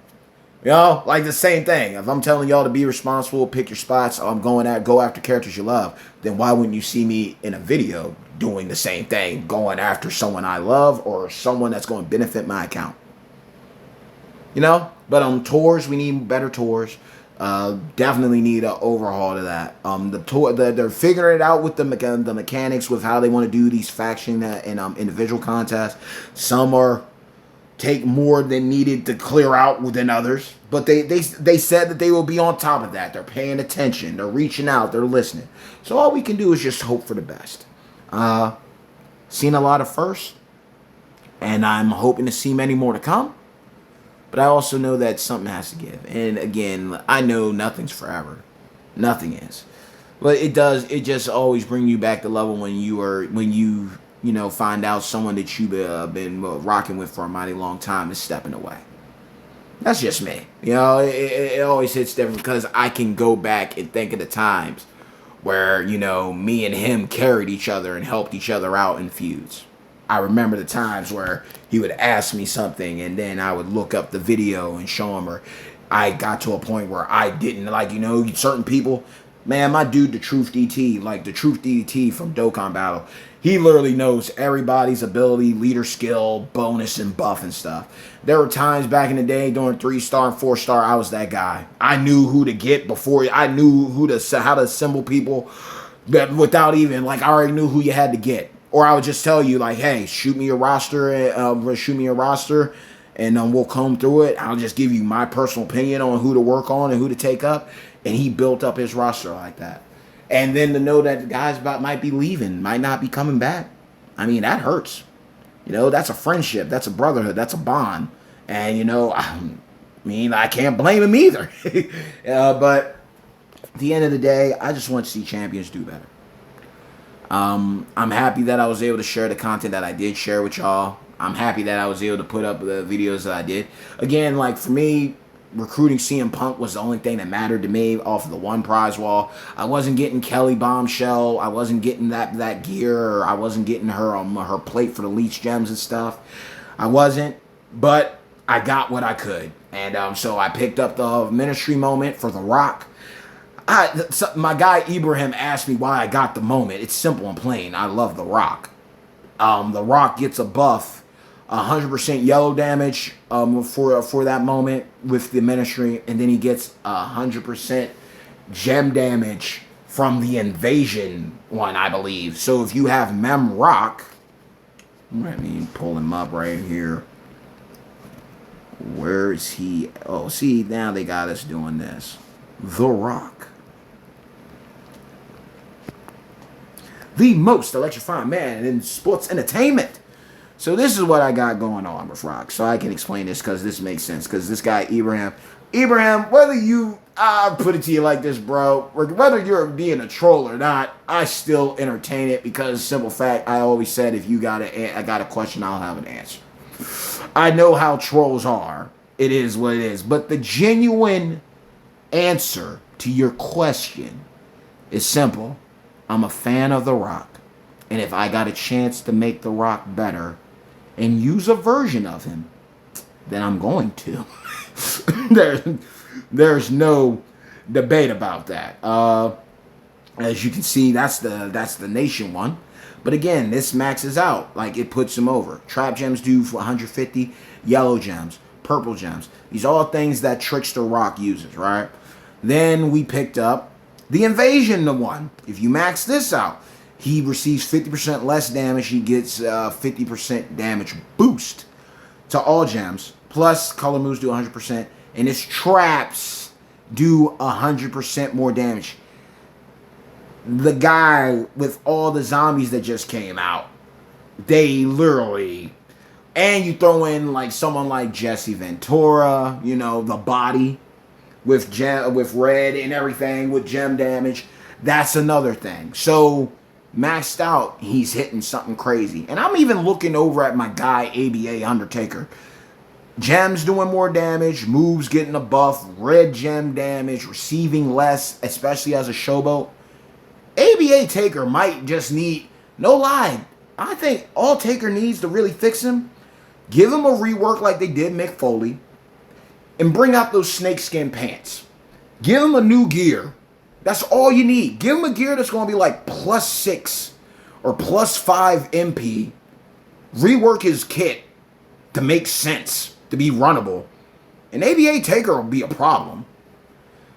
You know, like the same thing. If I'm telling y'all to be responsible, pick your spots, I'm go after characters you love, then why wouldn't you see me in a video doing the same thing, going after someone I love or someone that's going to benefit my account? You know? But on tours, we need better tours. Definitely need an overhaul to that. They're figuring it out with the mechanics with how they want to do these faction and individual contests. Some are take more than needed to clear out than others, but they said that they will be on top of that. They're paying attention, they're reaching out, they're listening. So all we can do is just hope for the best. Seen a lot of firsts, and I'm hoping to see many more to come, but I also know that something has to give. And again, I know nothing's forever, nothing is, but it just always bring you back to level when you find out someone that you've been rocking with for a mighty long time is stepping away. That's just me. It always hits different because I can go back and think of the times where, me and him carried each other and helped each other out in feuds. I remember the times where he would ask me something and then I would look up the video and show him, or I got to a point where I didn't, certain people. Man, my dude, the Truth DT from Dokkan Battle, he literally knows everybody's ability, leader skill, bonus, and buff and stuff. There were times back in the day during 3-star and 4-star, I was that guy. I knew who to get before I knew how to assemble people that without even, I already knew who you had to get. Or I would just tell you, hey, shoot me your roster, and we'll comb through it. I'll just give you my personal opinion on who to work on and who to take up. And he built up his roster like that. And then to know that the guys might be leaving, might not be coming back. I mean, that hurts. That's a friendship. That's a brotherhood. That's a bond. And, I can't blame him either. But at the end of the day, I just want to see champions do better. I'm happy that I was able to share the content that I did share with y'all. I'm happy that I was able to put up the videos that I did. Again, for me, recruiting CM Punk was the only thing that mattered to me off of the one prize wall. I wasn't getting Kelly Bombshell. I wasn't getting that gear. Or I wasn't getting her plate for the Leech Gems and stuff. I wasn't, but I got what I could. And so I picked up the ministry moment for The Rock. My guy Ibrahim asked me why I got the moment. It's simple and plain. I love The Rock. The Rock gets a buff. 100% yellow damage for that moment with the ministry, and then he gets 100% gem damage from the invasion one, I believe. So if you have Mem Rock, let me pull him up right here. Where is he? Oh, see, now they got us doing this. The Rock. The most electrifying man in sports entertainment. So this is what I got going on with Rock. So I can explain this because this makes sense. Because this guy, Ibrahim, whether you, I'll put it to you like this, bro. Whether you're being a troll or not, I still entertain it because, simple fact, I always said if I got a question, I'll have an answer. I know how trolls are. It is what it is. But the genuine answer to your question is simple. I'm a fan of The Rock. And if I got a chance to make The Rock better and use a version of him, then I'm going to. There's no debate about that. As you can see, that's the Nation one. But again, this maxes out. It puts him over. Trap gems do for 150. Yellow gems. Purple gems. These are all things that Trickster Rock uses, right? Then we picked up the Invasion one. If you max this out, he receives 50% less damage. He gets 50% damage boost to all gems. Plus, color moves do 100%. And his traps do 100% more damage. The guy with all the zombies that just came out, they literally... And you throw in someone like Jesse Ventura, the body with red and everything with gem damage. That's another thing. So... maxed out, he's hitting something crazy. And I'm even looking over at my guy, ABA Undertaker. Gems doing more damage, moves getting a buff, red gem damage, receiving less, especially as a showboat. ABA Taker might just need, no lie, I think all Taker needs to really fix him, give him a rework like they did Mick Foley, and bring out those snakeskin pants. Give him a new gear. That's all you need. Give him a gear that's going to be like +6 or +5 MP. Rework his kit to make sense, to be runnable. And ABA Taker will be a problem.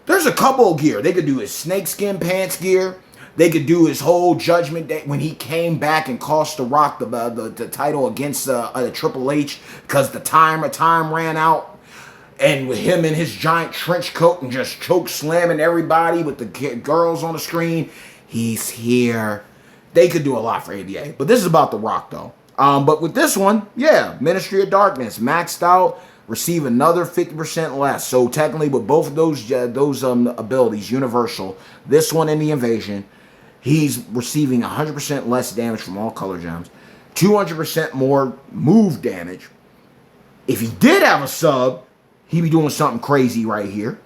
There's a couple of gear. They could do his snakeskin pants gear. They could do his whole Judgment Day when he came back and cost The Rock the title against Triple H because the time ran out. And with him in his giant trench coat and just choke slamming everybody with the girls on the screen. He's here. They could do a lot for ABA. But this is about The Rock, though. But with this one, yeah, Ministry of Darkness, maxed out, receive another 50% less. So technically with both of those abilities, universal, this one and the Invasion, he's receiving 100% less damage from all color gems, 200% more move damage. If he did have a sub, he'd be doing something crazy right here.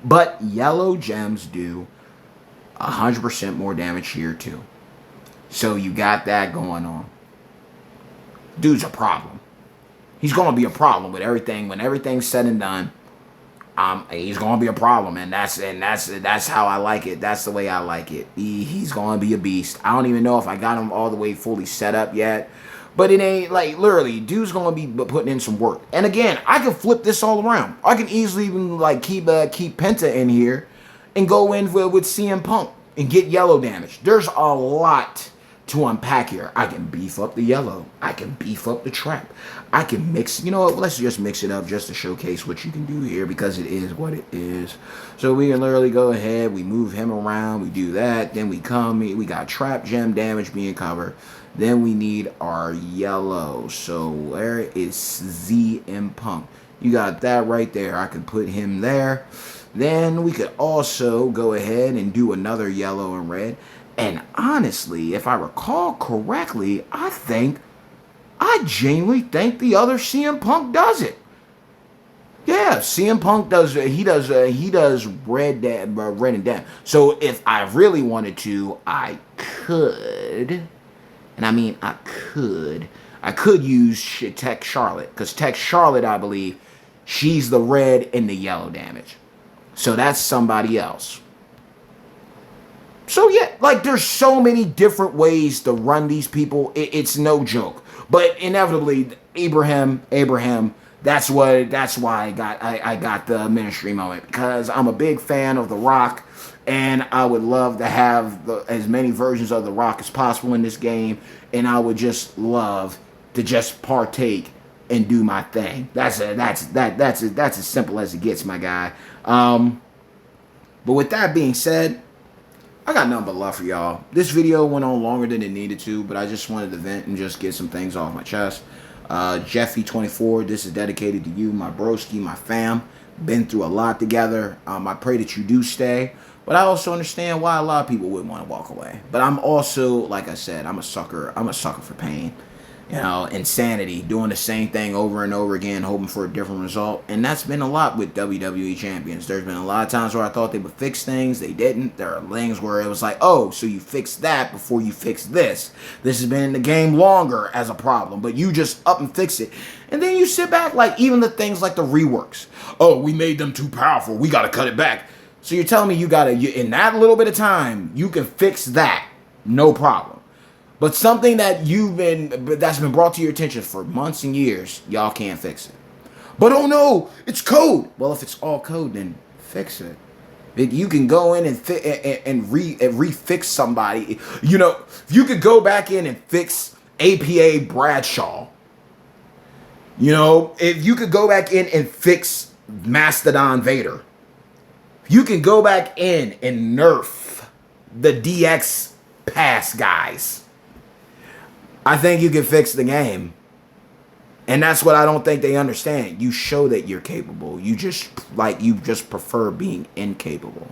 But yellow gems do 100% more damage here too. So you got that going on. Dude's a problem. He's going to be a problem with everything. When everything's said and done, he's going to be a problem. And that's how I like it. That's the way I like it. He's going to be a beast. I don't even know if I got him all the way fully set up yet. But it ain't, like, literally, dude's going to be putting in some work. And again, I can flip this all around. I can easily even, like, keep Penta in here and go in with CM Punk and get yellow damage. There's a lot to unpack here. I can beef up the yellow. I can beef up the trap. I can mix, you know what, let's just mix it up just to showcase what you can do here because it is what it is. So we can literally go ahead, we move him around, we do that, then we we got trap gem damage being covered. Then we need our yellow. So where is CM Punk? You got that right there. I can put him there. Then we could also go ahead and do another yellow and red. And honestly, if I recall correctly, I genuinely think the other CM Punk does it. Yeah, CM Punk does. He does red and down. So if I really wanted to, I could. And I mean, I could use Tech Charlotte. Because Tech Charlotte, I believe, she's the red and the yellow damage. So that's somebody else. So yeah, like there's so many different ways to run these people. It's no joke. But inevitably, Abraham, that's why I got the ministry moment. Because I'm a big fan of The Rock. And I would love to have as many versions of The Rock as possible in this game. And I would just love to just partake and do my thing. That's as simple as it gets, my guy. But with that being said, I got nothing but love for y'all. This video went on longer than it needed to, but I just wanted to vent and just get some things off my chest. Jeffy24, this is dedicated to you, my broski, my fam. Been through a lot together. I pray that you do stay. But I also understand why a lot of people wouldn't want to walk away. But I'm also, like I said, I'm a sucker for pain. You know, insanity, doing the same thing over and over again, hoping for a different result. And that's been a lot with WWE champions. There's been a lot of times where I thought they would fix things. They didn't. There are things where it was like, oh, so you fixed that before you fixed this. This has been in the game longer as a problem, but you just up and fix it. And then you sit back, like even the things like the reworks. Oh, we made them too powerful. We got to cut it back. So you're telling me in that little bit of time, you can fix that. No problem. But something that that's been brought to your attention for months and years, y'all can't fix it. But oh no, it's code. Well, if it's all code, then fix it. You can go in and refix somebody. You know, you could go back in and fix APA Bradshaw. You know, if you could go back in and fix Mastodon Vader. You can go back in and nerf the DX pass guys. I think you can fix the game. And that's what I don't think they understand. You show that you're capable. You just prefer being incapable.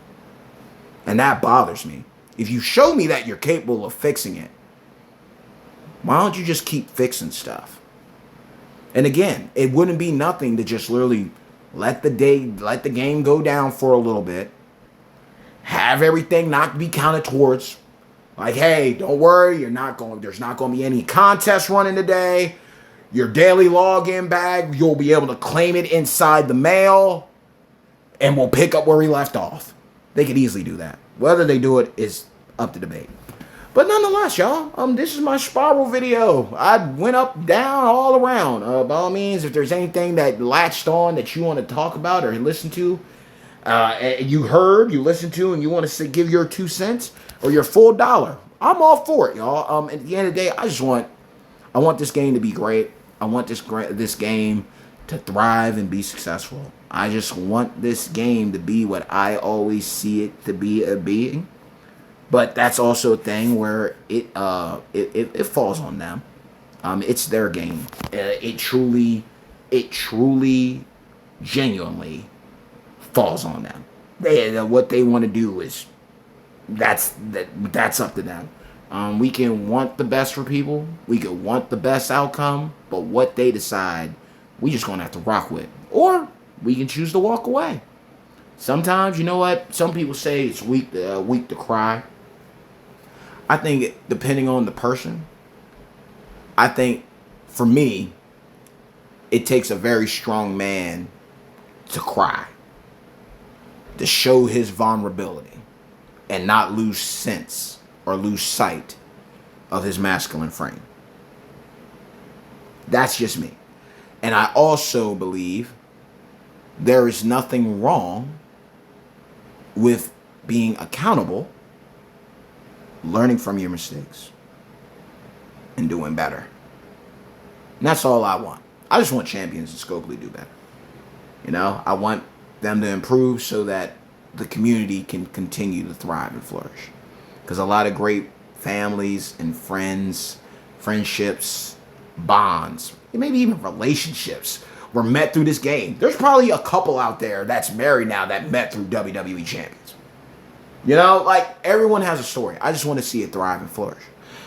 And that bothers me. If you show me that you're capable of fixing it, why don't you just keep fixing stuff? And again, it wouldn't be nothing to just literally let the game go down for a little bit, have everything not be counted towards. Like, hey, don't worry, there's not going to be any contest running today. Your daily login bag, you'll be able to claim it inside the mail, and we'll pick up where we left off. They could easily do that. Whether they do it is up to debate. But nonetheless, y'all, this is my spiral video. I went up, down, all around. By all means, if there's anything that latched on that you want to talk about or listen to, you listened to, and you want to give your 2 cents or your full dollar, I'm all for it, y'all. At the end of the day, I want this game to be great. I want this game to thrive and be successful. I just want this game to be what I always see it to be a being. But that's also a thing where it falls on them. It's their game. It truly, genuinely falls on them. What they want to do is that's up to them. We can want the best for people. We can want the best outcome. But what they decide, we just gonna have to rock with. Or we can choose to walk away. Sometimes, you know what? Some people say it's weak to cry. I think depending on the person, I think for me, it takes a very strong man to cry, to show his vulnerability and not lose sense or lose sight of his masculine frame. That's just me. And I also believe there is nothing wrong with being accountable, learning from your mistakes, and doing better. And that's all I want. I just want champions to Scopely do better. You know, I want them to improve so that the community can continue to thrive and flourish. Because a lot of great families and friendships, bonds, and maybe even relationships were met through this game. There's probably a couple out there that's married now that met through WWE champions. You know, like, everyone has a story. I just want to see it thrive and flourish.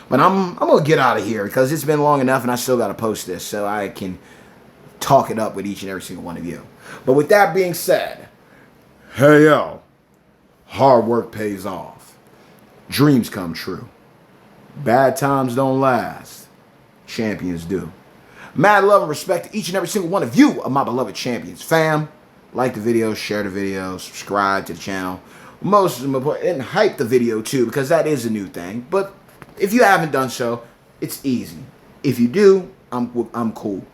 But I'm going to get out of here because it's been long enough and I still got to post this so I can talk it up with each and every single one of you. But with that being said, hey, yo, hard work pays off. Dreams come true. Bad times don't last. Champions do. Mad love and respect to each and every single one of you, of my beloved champions. Fam, like the video, share the video, subscribe to the channel. Most important, and hype the video too, because that is a new thing. But if you haven't done so, it's easy. If you do, I'm cool.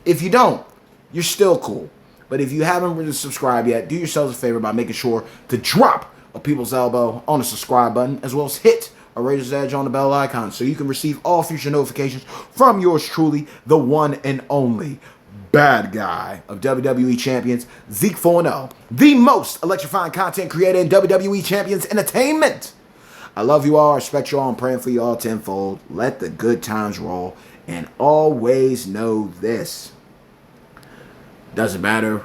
If you don't, you're still cool. But if you haven't really subscribed yet, do yourselves a favor by making sure to drop a people's elbow on the subscribe button, as well as hit a razor's edge on the bell icon so you can receive all future notifications from yours truly, the one and only bad guy of WWE Champions, Zeke 4-0, the most electrifying content creator in WWE Champions Entertainment. I love you all, I respect you all, I'm praying for you all tenfold. Let the good times roll, and always know this. Doesn't matter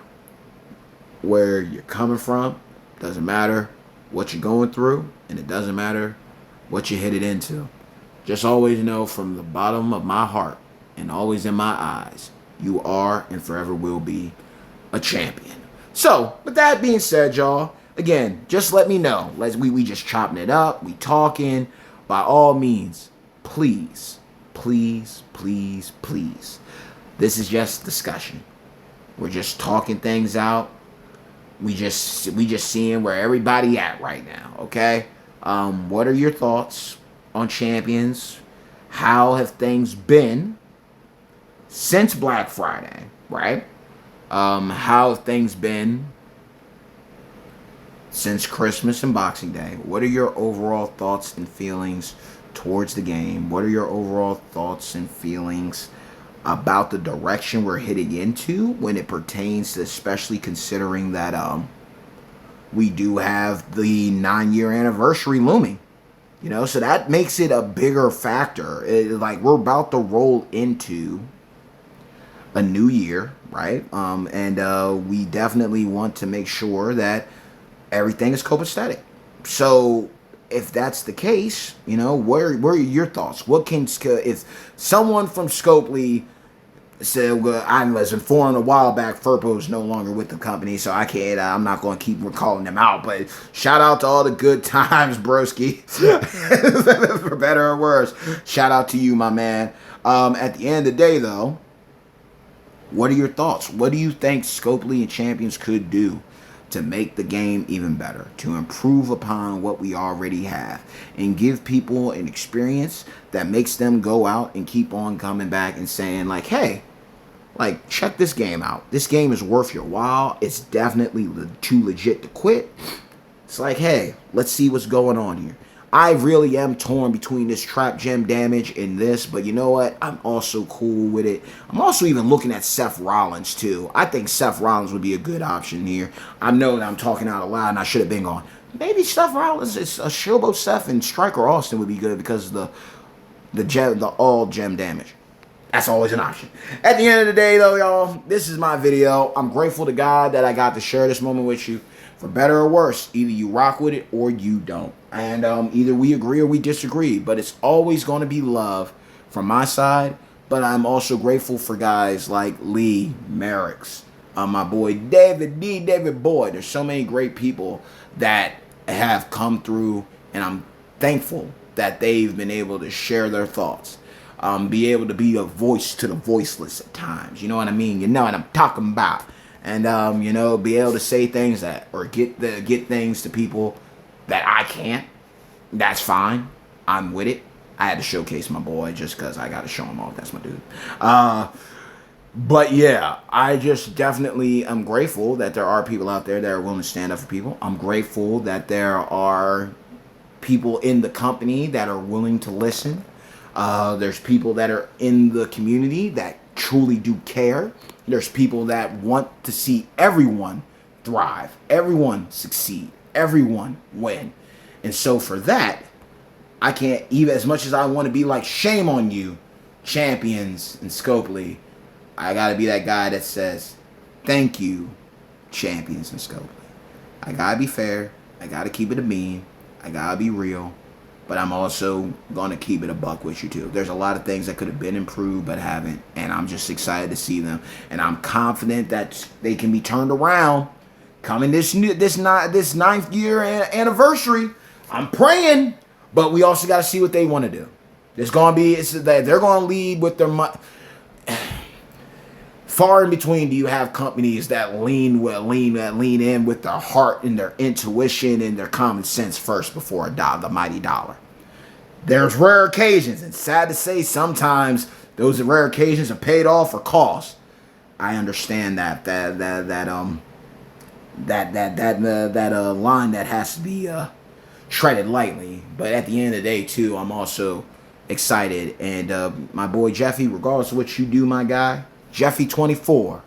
where you're coming from, doesn't matter what you're going through, and it doesn't matter what you hit it into. Just always know from the bottom of my heart and always in my eyes, you are and forever will be a champion. So, with that being said, y'all, again, just let me know. We just chopping it up. We talking. By all means, please, please, please, please. This is just discussion. We're just talking things out. We just seeing where everybody at right now, okay? What are your thoughts on champions? How have things been since Black Friday, right? How have things been since Christmas and Boxing Day? What are your overall thoughts and feelings towards the game? What are your overall thoughts and feelings about the direction we're heading into when it pertains to, especially considering that we do have the 9-year anniversary looming? You know, so that makes it a bigger factor. Like, we're about to roll into a new year, right? And we definitely want to make sure that everything is copacetic. So if that's the case, you know, where are your thoughts? What can, if someone from Scopely So I was informed a while back Furpo is no longer with the company, so I can't. I'm not going to keep calling them out. But shout out to all the good times, broski. For better or worse, shout out to you, my man. At the end of the day, though, what are your thoughts? What do you think Scopely and Champions could do to make the game even better, to improve upon what we already have, and give people an experience that makes them go out and keep on coming back and saying, like, hey, like, check this game out. This game is worth your while. It's definitely too legit to quit. It's like, hey, let's see what's going on here. I really am torn between this trap gem damage and this, but you know what? I'm also cool with it. I'm also even looking at Seth Rollins, too. I think Seth Rollins would be a good option here. I know that I'm talking out loud, and I should have been going, maybe Seth Rollins, it's a Showboat Seth and Striker Austin would be good because of the all gem damage. That's always an option. At the end of the day, though, y'all, this is my video. I'm grateful to God that I got to share this moment with you. For better or worse, either you rock with it or you don't. And either we agree or we disagree. But it's always going to be love from my side. But I'm also grateful for guys like Lee Merricks, my boy David Boyd. There's so many great people that have come through. And I'm thankful that they've been able to share their thoughts. Be able to be a voice to the voiceless at times. You know what I mean? You know what I'm talking about. And, you know, be able to say things that, or get things to people that I can't. That's fine. I'm with it. I had to showcase my boy just because I got to show him off. That's my dude. But yeah, I just definitely am grateful that there are people out there that are willing to stand up for people. I'm grateful that there are people in the company that are willing to listen. There's people that are in the community that truly do care. There's people that want to see everyone thrive, everyone succeed, everyone win. And so for that, I can't, even as much as I want to be like, shame on you, Champions and Scopely, I got to be that guy that says, thank you, Champions and Scopely. I got to be fair. I got to keep it a bean. I got to be real. But I'm also going to keep it a buck with you, too. There's a lot of things that could have been improved but haven't. And I'm just excited to see them. And I'm confident that they can be turned around coming this ninth year anniversary. I'm praying. But we also got to see what they want to do. There's going to be, they're going to lead with their money. Far in between do you have companies that lean in with their heart and their intuition and their common sense first before the mighty dollar. There's rare occasions, and sad to say, sometimes those rare occasions are paid off for cost. I understand that line that has to be treaded lightly, but at the end of the day, too, I'm also excited. And my boy Jeffy, regardless of what you do, my guy. Jeffy24,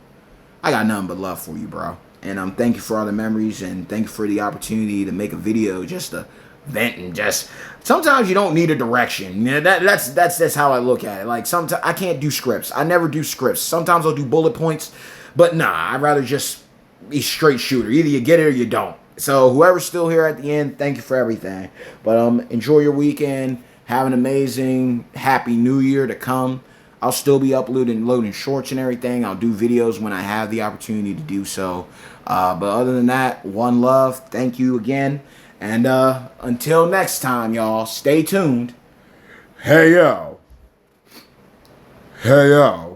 I got nothing but love for you, bro. And thank you for all the memories, and thank you for the opportunity to make a video just to vent and just. Sometimes you don't need a direction. Yeah, that's how I look at it. Like sometimes I can't do scripts. I never do scripts. Sometimes I'll do bullet points, but nah, I'd rather just be straight shooter. Either you get it or you don't. So whoever's still here at the end, thank you for everything. But enjoy your weekend. Have an amazing, happy New Year to come. I'll still be loading shorts and everything. I'll do videos when I have the opportunity to do so. But other than that, one love. Thank you again. And until next time, y'all, stay tuned. Hey, yo. Hey, yo.